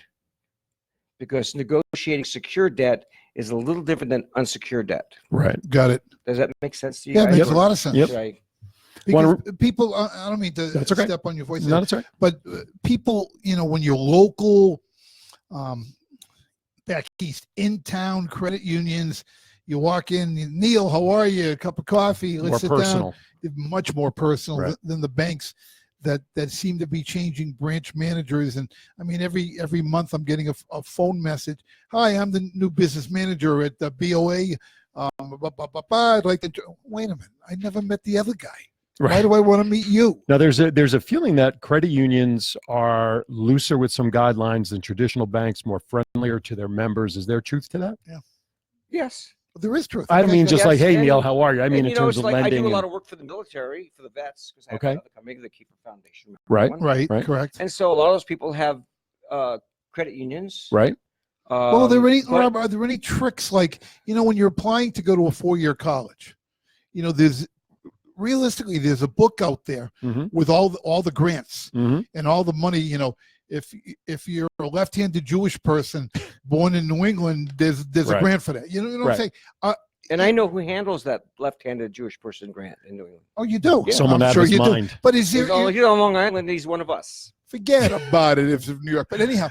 because negotiating secured debt is a little different than unsecured debt. Right. Got it. Does that make sense to you? Yeah, guys? it makes a lot of sense. Yep. Right. Because people, I don't mean to That's okay. step on your voice, No, that's right. but people, when you're local, back east, in town credit unions, you walk in, Neil, how are you? A cup of coffee. Let's More sit personal. down. Much more personal Right. than the banks that seem to be changing branch managers. And I mean, every month I'm getting a phone message. Hi, I'm the new business manager at the BOA. I'd like to. Wait a minute. I never met the other guy. Right. Why do I want to meet you? Now, there's a feeling that credit unions are looser with some guidelines than traditional banks, more friendlier to their members. Is there truth to that? Yes. There is truth. I don't mean just Yes, like, hey, and- Neil, how are you? I mean And, in terms it's of like lending. I do a lot and- of work for the military, for the vets, because I have Okay. another company, the Keeper Foundation. Right. Right. Right. Correct. And so a lot of those people have credit unions. Right. Well, are there any, but- Rob, are there any tricks like, when you're applying to go to a 4-year college, there's realistically, there's a book out there Mhm. with all the grants Mhm. and all the money, if you're a left-handed Jewish person born in New England, there's Right. a grant for that. You know what Right. I'm saying? And I know who handles that left-handed Jewish person grant in New England. Oh, you do? Yeah. Someone I'm out sure of his you do. mind. But is there, He's on Long Island. He's one of us. forget about it if it's New York. But anyhow,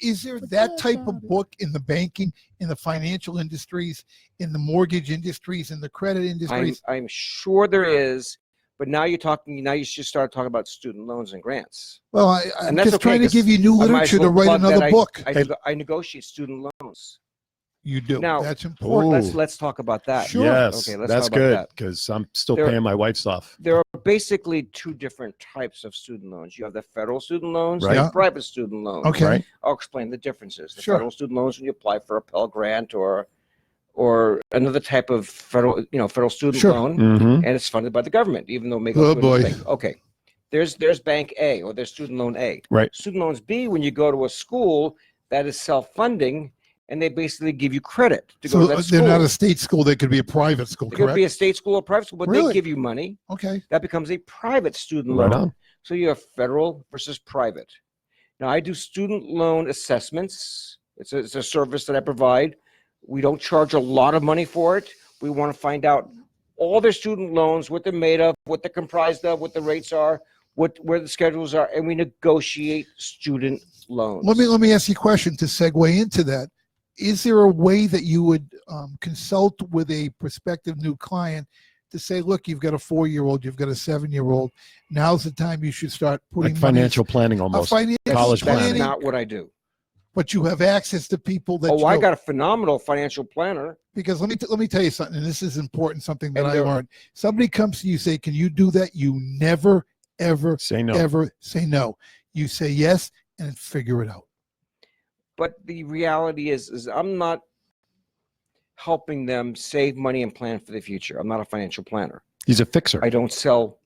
is there that type of book in the banking, in the financial industries, in the mortgage industries, in the credit industries? I'm sure there is, but now you should start talking about student loans and grants. Well, I'm And that's just okay, trying to 'cause give you new I might as literature to well write plug that another book. I negotiate student loans. You do. Now- That's important. Ooh. Let's talk about that. Sure. Yes, Okay, let's that's talk about good that. because I'm still There- paying my wife's off. There are basically two different types of student loans. You have the federal student loans Right. and private student loans. Okay. Right. I'll explain the differences. The Sure. federal student loans when you apply for a Pell Grant or or another type of federal student Sure. loan, Mhm. and it's funded by the government, even though it may Oh, go to boy. a bank. Okay, there's bank A, or there's student loan A. Right. Student loans B, when you go to a school that is self-funding, and they basically give you credit to go So to that they're school. not a state school. They could be a private school, It could correct? be a state school or private school, but Really? they give you money. Okay. That becomes a private student Right loan. on. So you have federal versus private. Now, I do student loan assessments. It's a service that I provide. We don't charge a lot of money for it. We want to find out all their student loans, what they're made of, what they're comprised of, what the rates are, where the schedules are, and we negotiate student loans. Let me ask you a question to segue into that. Is there a way that you would consult with a prospective new client to say, look, you've got a 4-year-old, you've got a 7-year-old. Now's the time you should start putting Like financial planning almost. financial College That's planning. not what I do. but you have access to people that I got a phenomenal financial planner. because let me tell you something, and this is important, something that And I there- learned. Somebody comes to you, say, can you do that? You never, ever, Say no. ever say no. You say yes and figure it out. But the reality is I'm not helping them save money and plan for the future. I'm not a financial planner. He's a fixer. I don't sell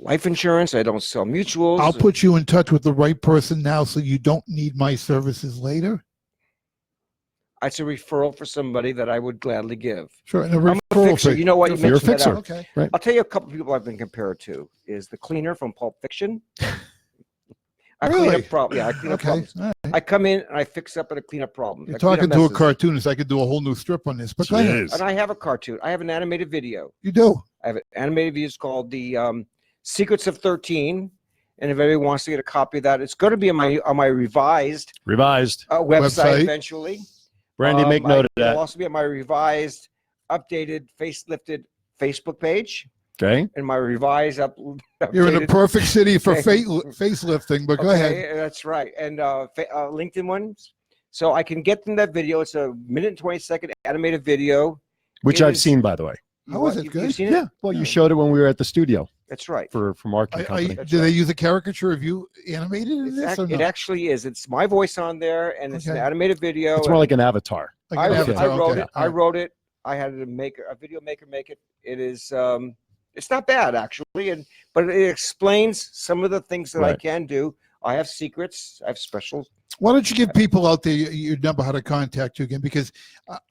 life insurance. I don't sell mutuals. I'll put you in touch with the right person now so you don't need my services later. It's a referral for somebody that I would gladly give. Sure. And a I'm a referral fixer. fee. You know what? You You're a mentioned that fixer. out. Okay. I'll tell you a couple of people I've been compared to is the cleaner from Pulp Fiction. I clean Really? up problems. Yeah, I clean up Okay. problems. All right. I come in and I fix up and I clean up problems. You're I clean up talking to a messes. cartoonist. I could do a whole new strip on this, but go ahead. Jeez. And I have a cartoon. I have an animated video. You do. I have an animated video. It's called the Secrets of 13. And if anybody wants to get a copy of that, it's going to be on my revised Revised. website Website. eventually. Brandy, make note of It'll that. also be on my revised, updated, facelifted Facebook page Okay. and my revised You're in the updated- perfect city for Okay. facelifting, but go Okay, ahead. that's right. And LinkedIn ones. So I can get them that video. It's a 1:20 animated video. Which It I've is- seen, by the way. How was it? You've Good? seen it? Yeah. Well, you Yeah. showed it when we were at the studio That's right. for marketing company. That's Do they right. use a caricature of you animated in this or It no? actually is. It's my voice on there, and it's an Okay. animated video. It's more like an avatar. Like I, an I avatar? wrote Okay. it. I wrote it. I had to make a video maker make it. It is. It's not bad actually, but it explains some of the things that I Right. can do. I have secrets. I have special. Why don't you give people out there your number, how to contact you again? Because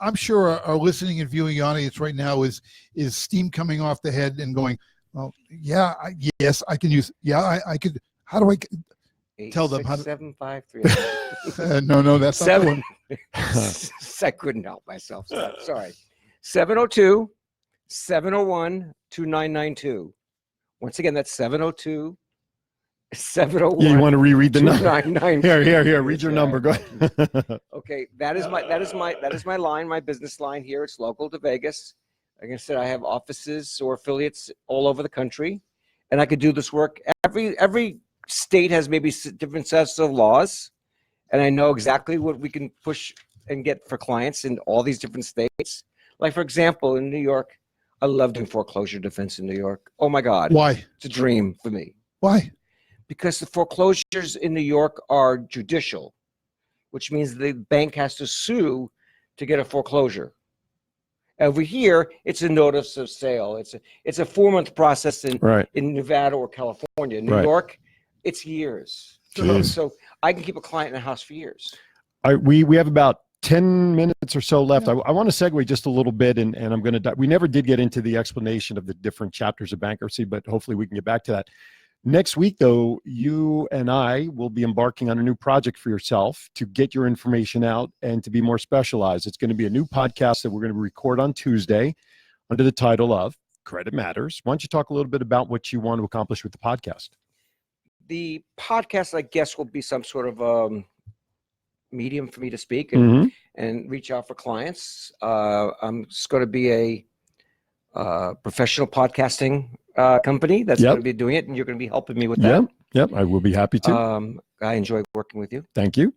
I'm sure our listening and viewing audience right now is steam coming off the head and going, well, yeah, yes, I can use. Yeah, I could. How do I? Tell them how to- 753. No, that's not the one. I couldn't help myself. Sorry. 702 701 2992. Once again, that's 702 701. Yeah, you want to reread the number? 2992. Here. Read your number. Go ahead. Okay, that is my line, my business line here. It's local to Vegas. Like I said, I have offices or affiliates all over the country, and I could do this work. Every state has maybe different sets of laws, and I know exactly what we can push and get for clients in all these different states. Like for example, in New York, I love doing foreclosure defense in New York. Oh my God, Why? it's a dream for me. Why? Because the foreclosures in New York are judicial, which means the bank has to sue to get a foreclosure. Over here, it's a notice of sale. It's a 4-month process Right. in Nevada or California. New Right. York, it's years. Jeez. So I can keep a client in a house for years. We have about 10 minutes or so left. Yeah. I want to segue just a little bit, and I'm going to. We never did get into the explanation of the different chapters of bankruptcy, but hopefully we can get back to that. Next week, though, you and I will be embarking on a new project for yourself to get your information out and to be more specialized. It's going to be a new podcast that we're going to record on Tuesday under the title of Credit Matters. Why don't you talk a little bit about what you want to accomplish with the podcast? The podcast, I guess, will be some sort of medium for me to speak and reach out for clients. I'm just going to be a professional podcasting company that's Yep. going to be doing it, and you're going to be helping me with that. Yep. I will be happy to. I enjoy working with you. Thank you.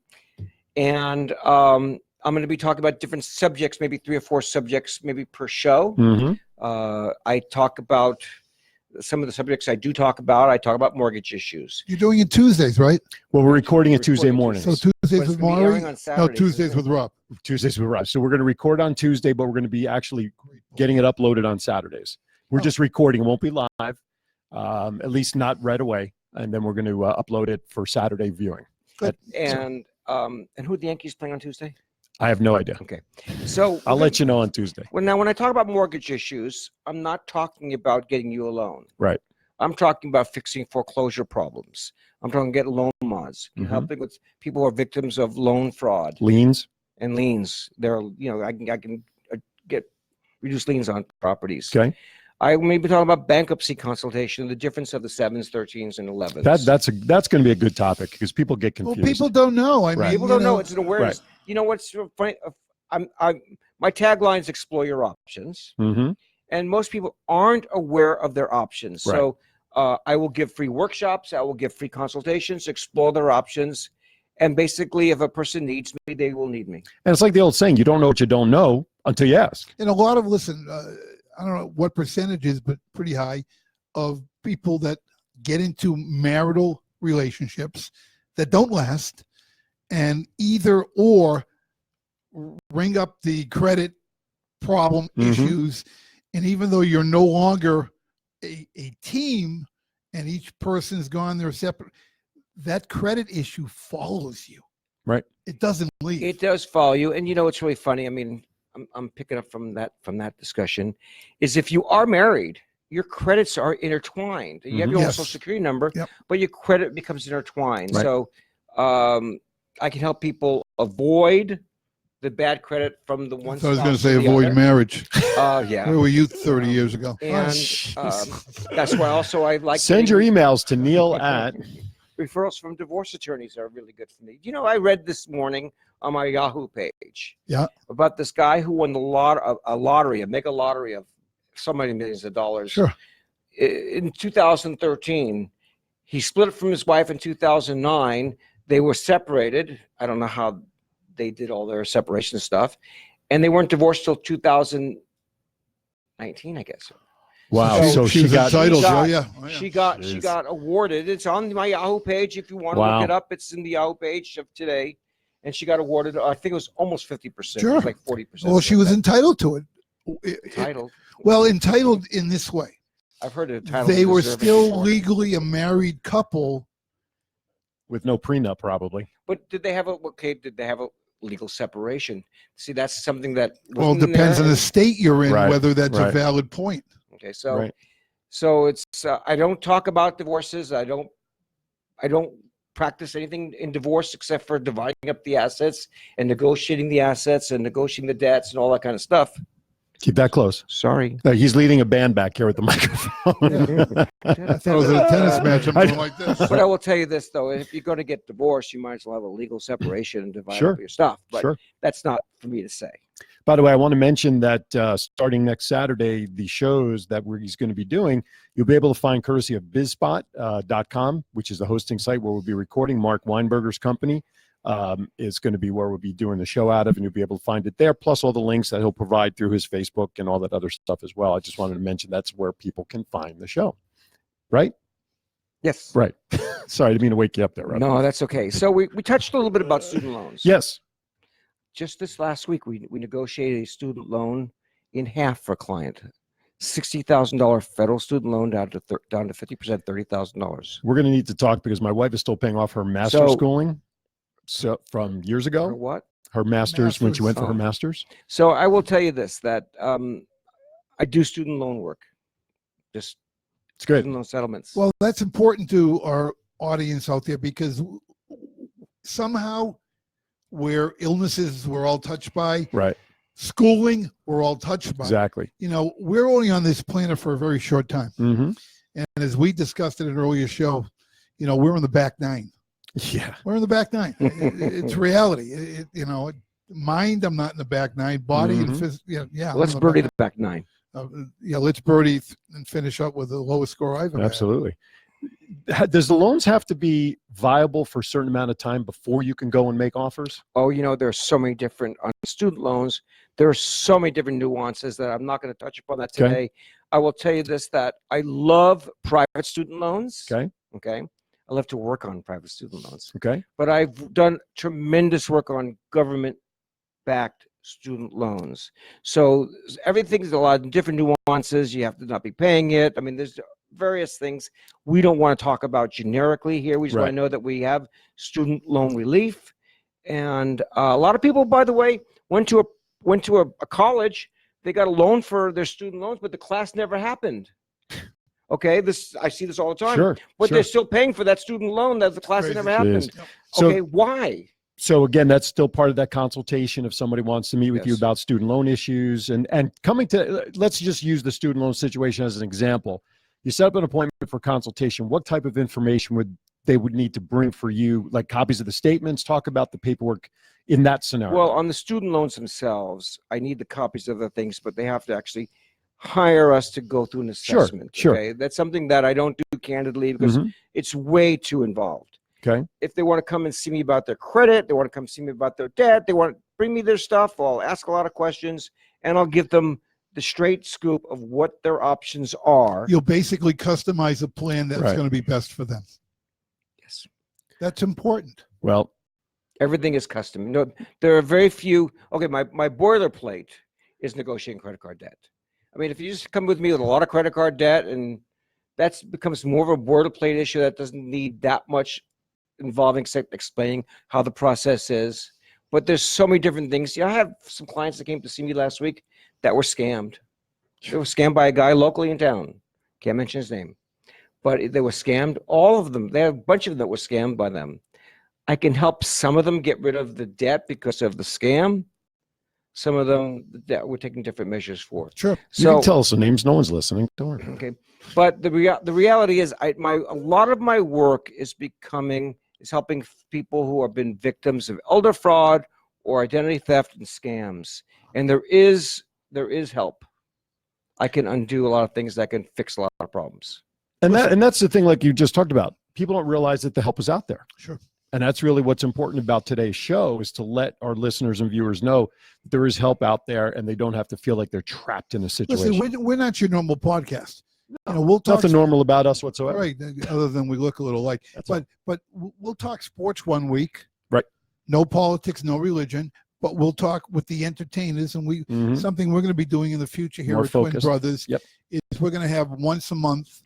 And I'm going to be talking about different subjects, maybe 3 or 4 subjects, maybe per show. Mm-hmm. I talk about some of the subjects I do talk about. I talk about mortgage issues. You're doing it Tuesdays, right? Well, we're recording it Tuesday Recording mornings. So But Tuesdays it's with gonna be Maury? airing on No, Saturdays, Tuesdays isn't with it? Rob. Tuesdays with Russ. So we're going to record on Tuesday, but we're going to be actually getting it uploaded on Saturdays. We're Oh. just recording. It won't be live, at least not right away. And then we're going to upload it for Saturday viewing. Good. And who are the Yankees playing on Tuesday? I have no idea. Okay, so I'll let you know on Tuesday. Well, now when I talk about mortgage issues, I'm not talking about getting you a loan. Right. I'm talking about fixing foreclosure problems. I'm talking get loan mods, helping with people who are victims of loan fraud Liens. and liens. I can get reduce liens on properties. Okay. I may be talking about bankruptcy consultation, the difference of the 7s, 13s, and 11s. That's going to be a good topic because people get Well, confused. people don't know. I mean, People don't know. It's an awareness. Right. You know what's funny? My tagline is explore your options. Mm-hmm. And most people aren't aware of their options. Right. So I will give free workshops. I will give free consultations, explore their options. And basically, if a person needs me, they will need me. And it's like the old saying, you don't know what you don't know until you ask. And a lot of, listen, I don't know what percentage is, but pretty high, of people that get into marital relationships that don't last and either or ring up the credit problem issues. And even though you're no longer a team and each person's gone their separate, that credit issue follows you. Right. It doesn't leave. It does follow you. And you know what's really funny? I mean, I'm picking up from that discussion, is if you are married, your credits are intertwined. You have your own Yes. social security number, Yep. but your credit becomes intertwined. Right. So I can help people avoid the bad credit from the one. So I was going to spouse say to the avoid other. marriage. Yeah. Where were you 30 years ago? And jeez. that's why also I like Send your getting- emails to Neil at. referrals from divorce attorneys are really good for me. You know, I read this morning on my Yahoo page about this guy who won a mega lottery of so many millions of dollars. Sure. In 2013, he split it from his wife in 2009. They were separated. I don't know how they did all their separation stuff, and they weren't divorced till 2019, I guess. Wow. So she was got. entitled. got- Oh, yeah. She got Jeez. awarded. It's on my Yahoo page. If you want to Wow. look it up, it's in the Yahoo page of today. And she got awarded. I think it was almost 50%. It Sure. was like 40%. Well, she was entitled to it. entitled. Well, entitled in this way. I've heard of title. They were deserving still before. legally a married couple. With no prenup, probably. But did they have a legal separation? See, that's something that. Well, it wasn't in depends there. on the state you're in, Right, whether that's a right. valid point. Okay, so Right. so it's I don't talk about divorces. I don't practice anything in divorce except for dividing up the assets and negotiating the assets and negotiating the debts and all that kind of stuff. Keep that close. Sorry. He's leading a band back here at the microphone. I thought it was at a tennis match. I'm going like this. But I will tell you this, though. If you're going to get divorced, you might as well have a legal separation and divide Sure. up your stuff. But Sure. that's not for me to say. By the way, I want to mention that starting next Saturday, the shows that he's going to be doing, you'll be able to find courtesy of bizspot.com, which is the hosting site where we'll be recording. Mark Weinberger's company is going to be where we'll be doing the show out of, and you'll be able to find it there, plus all the links that he'll provide through his Facebook and all that other stuff as well. I just wanted to mention that's where people can find the show. Right? Yes. Right. Sorry, I didn't mean to wake you up there, Rob. No, that's okay. So we touched a little bit about student loans. Yes. Just this last week, we negotiated a student loan in half for a client. $60,000 federal student loan down to 50%, $30,000. We're going to need to talk because my wife is still paying off her master's So- schooling. So from years Or ago, what? her master's when she went for her Oh. master's. So I will tell you this, that I do student loan work. Just It's good. student loan settlements. Well, that's important to our audience out there because somehow where illnesses we're all touched by, Right. schooling we're all touched by. Exactly. You know, we're only on this planet for a very short time. Mm-hmm. And as we discussed in an earlier show, you know, we're in the back nine. Yeah. We're in the back nine. It's reality. You know, mind, I'm not in the back nine. Body and physical. Yeah. Let's I'm in the birdie back the back nine. nine. Let's birdie and finish up with the lowest score I've ever had. Absolutely. Does the loans have to be viable for a certain amount of time before you can go and make offers? Oh, you know, there's so many different on student loans. There are so many different nuances that I'm not going to touch upon that Okay. today. I will tell you this, that I love private student loans. Okay. Okay. I love to work on private student loans. Okay. But I've done tremendous work on government-backed student loans. So everything's a lot of different nuances. You have to not be paying it. I mean, there's various things we don't want to talk about generically here. We just want to know that we have student loan relief. And a lot of people, by the way, went to a college. They got a loan for their student loans, but the class never happened. Okay, I see this all the time. Sure. But they're still paying for that student loan that the class that never happened. So, okay, why? So again, that's still part of that consultation if somebody wants to meet with you Yes. about student loan issues and coming to, let's just use the student loan situation as an example. You set up an appointment for consultation. What type of information they would need to bring for you, like copies of the statements? Talk about the paperwork in that scenario. Well, on the student loans themselves, I need the copies of the things, but they have to actually hire us to go through an assessment. Sure. Okay? That's something that I don't do candidly because it's way too involved. Okay. If they want to come and see me about their credit, they want to come see me about their debt, they want to bring me their stuff, I'll ask a lot of questions and I'll give them the straight scoop of what their options are. You'll basically customize a plan that's going to be best for them. Yes. That's important. Well, everything is custom. No, there are very few. Okay, my boilerplate is negotiating credit card debt. I mean, if you just come with me with a lot of credit card debt, and that becomes more of a boilerplate issue that doesn't need that much involving explaining how the process is. But there's so many different things. I have some clients that came to see me last week that were scammed. They were scammed by a guy locally in town. Can't mention his name. But they were scammed. All of them. They have a bunch of them that were scammed by them. I can help some of them get rid of the debt because of the scam. Some of them that we're taking different measures for. Sure. So you can tell us the names. No one's listening. Don't worry. Okay. But the reality is a lot of my work is helping people who have been victims of elder fraud or identity theft and scams. And there is help. I can undo a lot of things that can fix a lot of problems. And that's the thing, like you just talked about. People don't realize that the help is out there. Sure. And that's really what's important about today's show, is to let our listeners and viewers know that there is help out there and they don't have to feel like they're trapped in a situation. Listen, we're not your normal podcast. We'll talk nothing normal about us whatsoever. Right, other than we look a little like. But we'll talk sports one week. Right. No politics, no religion. But we'll talk with the entertainers, and something we're going to be doing in the future here at Twin Brothers is we're going to have once a month.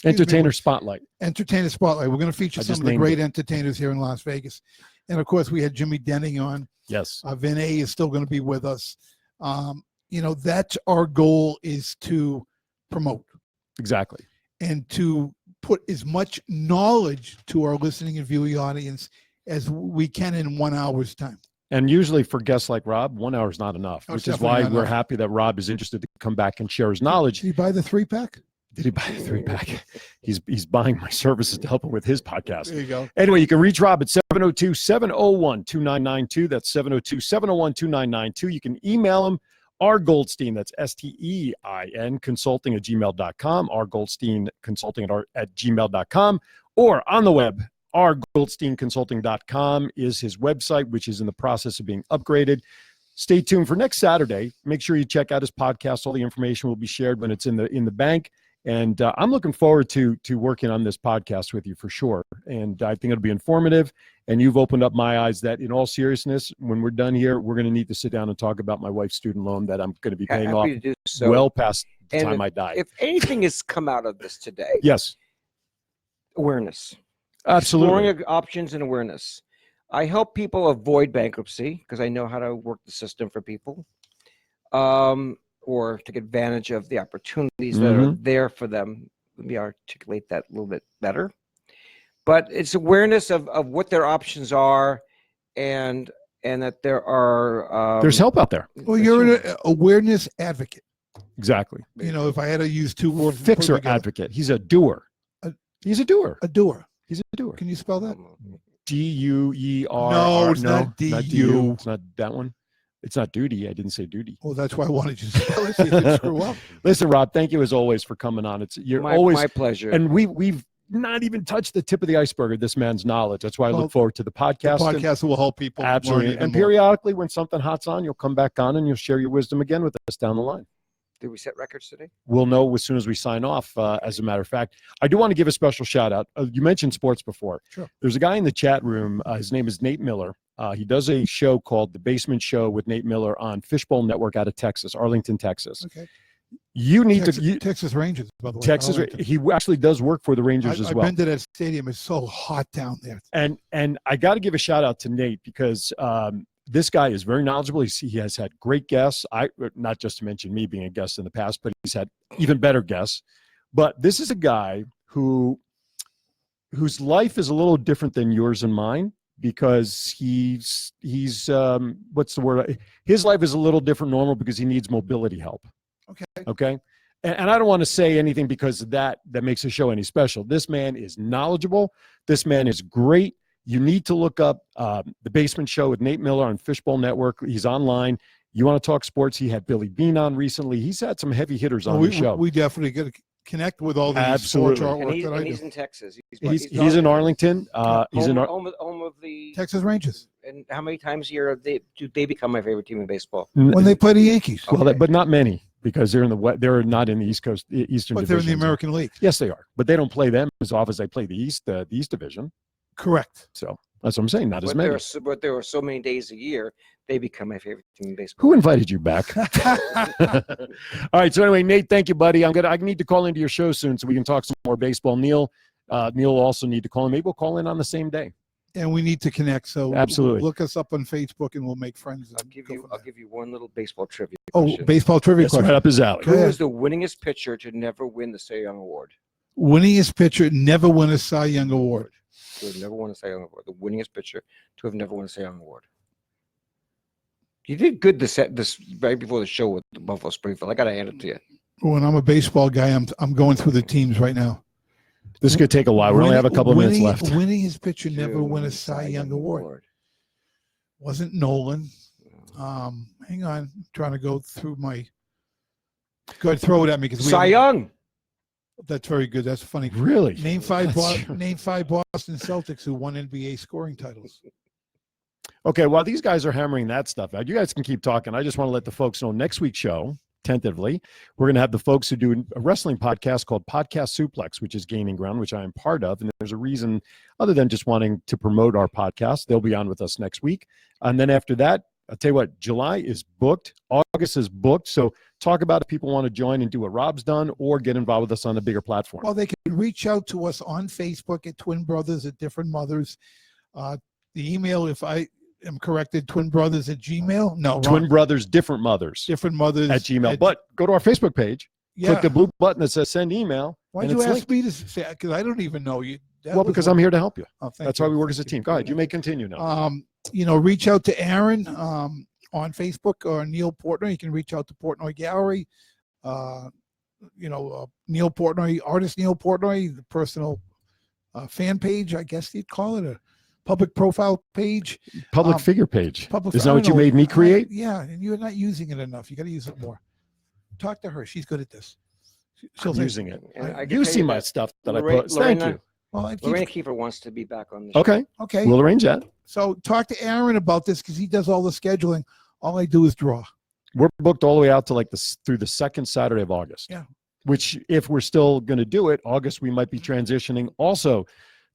Entertainer Spotlight. Entertainer Spotlight. We're going to feature some of the great entertainers here in Las Vegas. And of course, we had Jimmy Denning on. Yes. Vinay is still going to be with us. That's our goal, is to promote. Exactly. And to put as much knowledge to our listening and viewing audience as we can in 1 hour's time. And usually for guests like Rob, 1 hour is not enough, which is why we're happy that Rob is interested to come back and share his knowledge. Did he buy the 3-pack? Did he buy the 3-pack? He's buying my services to help him with his podcast. There you go. Anyway, you can reach Rob at 702-701-2992. That's 702-701-2992. You can email him, rgoldstein, that's STEIN, consulting@gmail.com, rgoldsteinconsulting@gmail.com, or on the web, rgoldsteinconsulting.com is his website, which is in the process of being upgraded. Stay tuned for next Saturday. Make sure you check out his podcast. All the information will be shared when it's in the bank. And I'm looking forward to working on this podcast with you for sure. And I think it'll be informative. And you've opened up my eyes that, in all seriousness, when we're done here, we're going to need to sit down and talk about my wife's student loan that I'm going to be paying off well past the time I die. If anything has come out of this today, yes, awareness. Absolutely. Exploring options and awareness. I help people avoid bankruptcy because I know how to work the system for people, or take advantage of the opportunities that are there for them. Let me articulate that a little bit better. But it's awareness of what their options are, and that there are there's help out there. Well, you're an awareness advocate. Exactly. If I had to use two words, fixer advocate. He's a doer. He's a doer. A doer. He's a doer. Can you spell that? D-U-E-R. No, it's not D-U. It's not that one. It's not duty. I didn't say duty. Well, that's why I wanted you to spell it so you didn't screw up. Listen, Rob, thank you as always for coming on. You're always my pleasure. And we've not even touched the tip of the iceberg of this man's knowledge. That's why I look forward to the podcast. The podcast will help people. Absolutely. And periodically, when something hot's on, you'll come back on and you'll share your wisdom again with us down the line. Did we set records today? We'll know as soon as we sign off, as a matter of fact. I do want to give a special shout out. You mentioned sports before. Sure. There's a guy in the chat room. His name is Nate Miller. He does a show called The Basement Show with Nate Miller on Fishbowl Network out of Texas, Arlington, Texas. Okay. You need Texas Rangers, by the way. Texas. He actually does work for the Rangers as well. I've been to that stadium. It's so hot down there. And I got to give a shout out to Nate because this guy is very knowledgeable. He has had great guests. Not just to mention me being a guest in the past, but he's had even better guests. But this is a guy whose life is a little different than yours and mine because he's what's the word? His life is a little different normal because he needs mobility help. Okay. And I don't want to say anything because that makes the show any special. This man is knowledgeable. This man is great. You need to look up The Basement Show with Nate Miller on Fishbowl Network. He's online. You want to talk sports? He had Billy Bean on recently. He's had some heavy hitters on the show. We definitely get to connect with all these sports artwork that I do. He's in Texas. He's in Arlington. He's in home of the Texas Rangers. And how many times a year do they become my favorite team in baseball? When they play the Yankees. Well, but not many because they're not in the East Coast, Eastern. But they're in the American League. Yes, they are. But they don't play them as often as they play the East Division. Correct. So that's what I'm saying. Not as many. But there are so many days a year they become my favorite team in baseball. Who invited you back? All right. So anyway, Nate, thank you, buddy. I need to call into your show soon so we can talk some more baseball. Neil will also need to call in. Maybe we'll call in on the same day. And we need to connect. So absolutely, look us up on Facebook and we'll make friends. I'll give you one little baseball trivia. Question. Baseball trivia question. Right up his alley. Who is the winningest pitcher to never win the Cy Young Award? Winningest pitcher never win a Cy Young Award. To have never won a Cy Young Award. The winningest pitcher to have never won a Cy Young Award. You did good this right before the show with the Buffalo Springfield. I got to hand it to you. When I'm a baseball guy, I'm going through the teams right now. This could take a while. We only have a couple of minutes left. Winningest pitcher never win a Cy Young Award. Wasn't Nolan. Hang on. I'm trying to go through my. Go ahead, throw it at me. Cy Young. That's very good. That's funny. Really? Name five Boston Celtics who won NBA scoring titles. Okay, while these guys are hammering that stuff out, you guys can keep talking. I just want to let the folks know next week's show, tentatively, we're going to have the folks who do a wrestling podcast called Podcast Suplex, which is gaining ground, which I am part of. And there's a reason other than just wanting to promote our podcast. They'll be on with us next week. And then after that, I'll tell you what, July is booked. August is booked. So talk about if people want to join and do what Rob's done or get involved with us on a bigger platform. Well, they can reach out to us on Facebook at Twin Brothers at Different Mothers. The email, if I am corrected, Twin Brothers at Gmail. No, Twin wrong. Brothers, Different Mothers. Different Mothers at Gmail. But go to our Facebook page. Yeah. Click the blue button that says send email. Why'd you ask me to say? Because I don't even know you. Well, because I'm here to help you. Oh, that's why we work as a team. Go ahead. You may continue now. Reach out to Aaron on Facebook or Neil Portnoy. You can reach out to Portnoy Gallery. Neil Portnoy, artist Neil Portnoy, the personal fan page, I guess you'd call it, a public profile page. Public figure page. Is that what you made me create? Yeah, and you're not using it enough. You got to use it more. Talk to her. She's good at this. I'm using it. You see my stuff that I put. Thank you. Well, Lorena Kiefer wants to be back on the show. Okay. We'll arrange that. So talk to Aaron about this because he does all the scheduling. All I do is draw. We're booked all the way out to through the second Saturday of August. Yeah. Which, if we're still going to do it, August, we might be transitioning also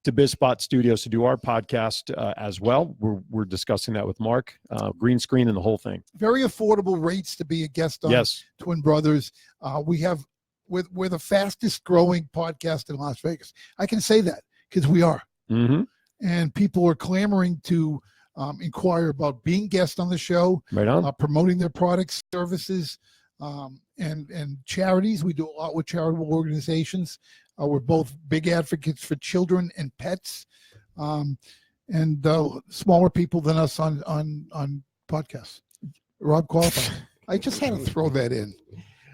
to BizSpot Studios to do our podcast as well. We're discussing that with Mark, green screen and the whole thing. Very affordable rates to be a guest on yes. Twin Brothers. We're the fastest growing podcast in Las Vegas. I can say that because we are. Mm-hmm. And people are clamoring to inquire about being guests on the show, right on, promoting their products, services, and charities. We do a lot with charitable organizations. We're both big advocates for children and pets, and smaller people than us on podcasts. Rob qualifies. I just had to throw that in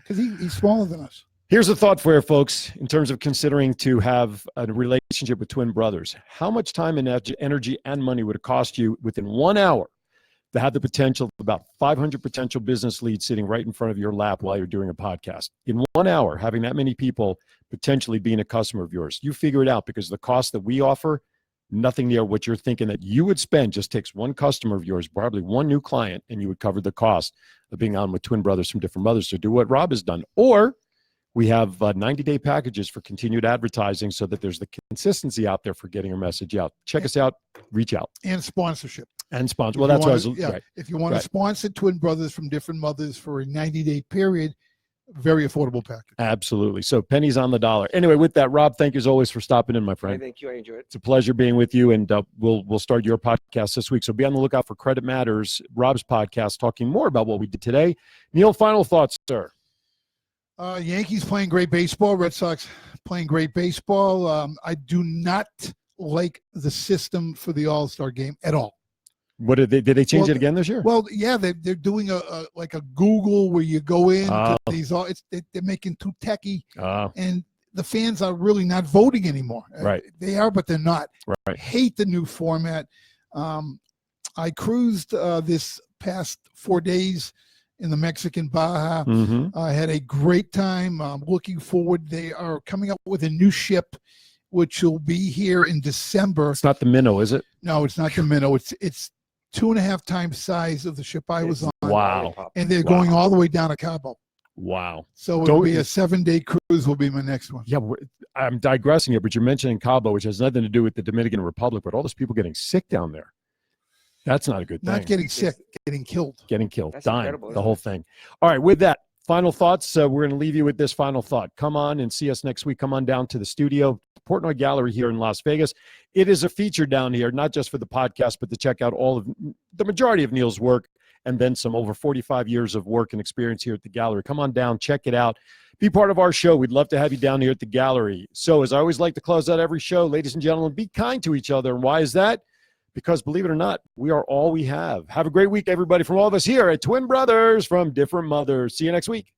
because he's smaller than us. Here's a thought for you, folks, in terms of considering to have a relationship with twin brothers. How much time and energy and money would it cost you within 1 hour to have the potential of about 500 potential business leads sitting right in front of your lap while you're doing a podcast? In 1 hour, having that many people potentially being a customer of yours. You figure it out because the cost that we offer nothing near what you're thinking that you would spend. Just takes one customer of yours, probably one new client, and you would cover the cost of being on with twin brothers from different mothers to do what Rob has done. Or we have 90-day packages for continued advertising so that there's the consistency out there for getting your message out. Check us out. Reach out. And sponsorship. And sponsor. Well, that's what I was. Yeah. Right. If you want to sponsor twin brothers from different mothers for a 90-day period, very affordable package. Absolutely. So pennies on the dollar. Anyway, with that, Rob, thank you as always for stopping in, my friend. Thank you. I enjoyed it. It's a pleasure being with you, and we'll start your podcast this week. So be on the lookout for Credit Matters, Rob's podcast, talking more about what we did today. Neil, final thoughts, sir. Yankees playing great baseball. Red Sox playing great baseball. I do not like the system for the All-Star game at all. What did they change it again this year? Well, yeah, they're doing a Google where you go in. They're making too techy, and the fans are really not voting anymore. Right, they are, but they're not. Right, hate the new format. I cruised this past 4 days in the Mexican Baja. I had a great time. I'm looking forward. They are coming up with a new ship, which will be here in December. It's not the Minnow, is it? No, it's not the Minnow. It's 2.5 times size of the ship I was on. Wow. And they're going all the way down to Cabo. Wow. So it'll be a 7-day cruise will be my next one. Yeah, I'm digressing here, but you're mentioning Cabo, which has nothing to do with the Dominican Republic, but all those people getting sick down there. That's not a good thing. Not getting sick, getting killed. Getting killed, That's dying, incredible, the whole thing. All right, with that, final thoughts. We're going to leave you with this final thought. Come on and see us next week. Come on down to the studio, Portnoy Gallery here in Las Vegas. It is a feature down here, not just for the podcast, but to check out all of the majority of Neil's work and then some over 45 years of work and experience here at the gallery. Come on down, check it out. Be part of our show. We'd love to have you down here at the gallery. So as I always like to close out every show, ladies and gentlemen, be kind to each other. And why is that? Because believe it or not, we are all we have. Have a great week, everybody, from all of us here at Twin Brothers from Different Mothers. See you next week.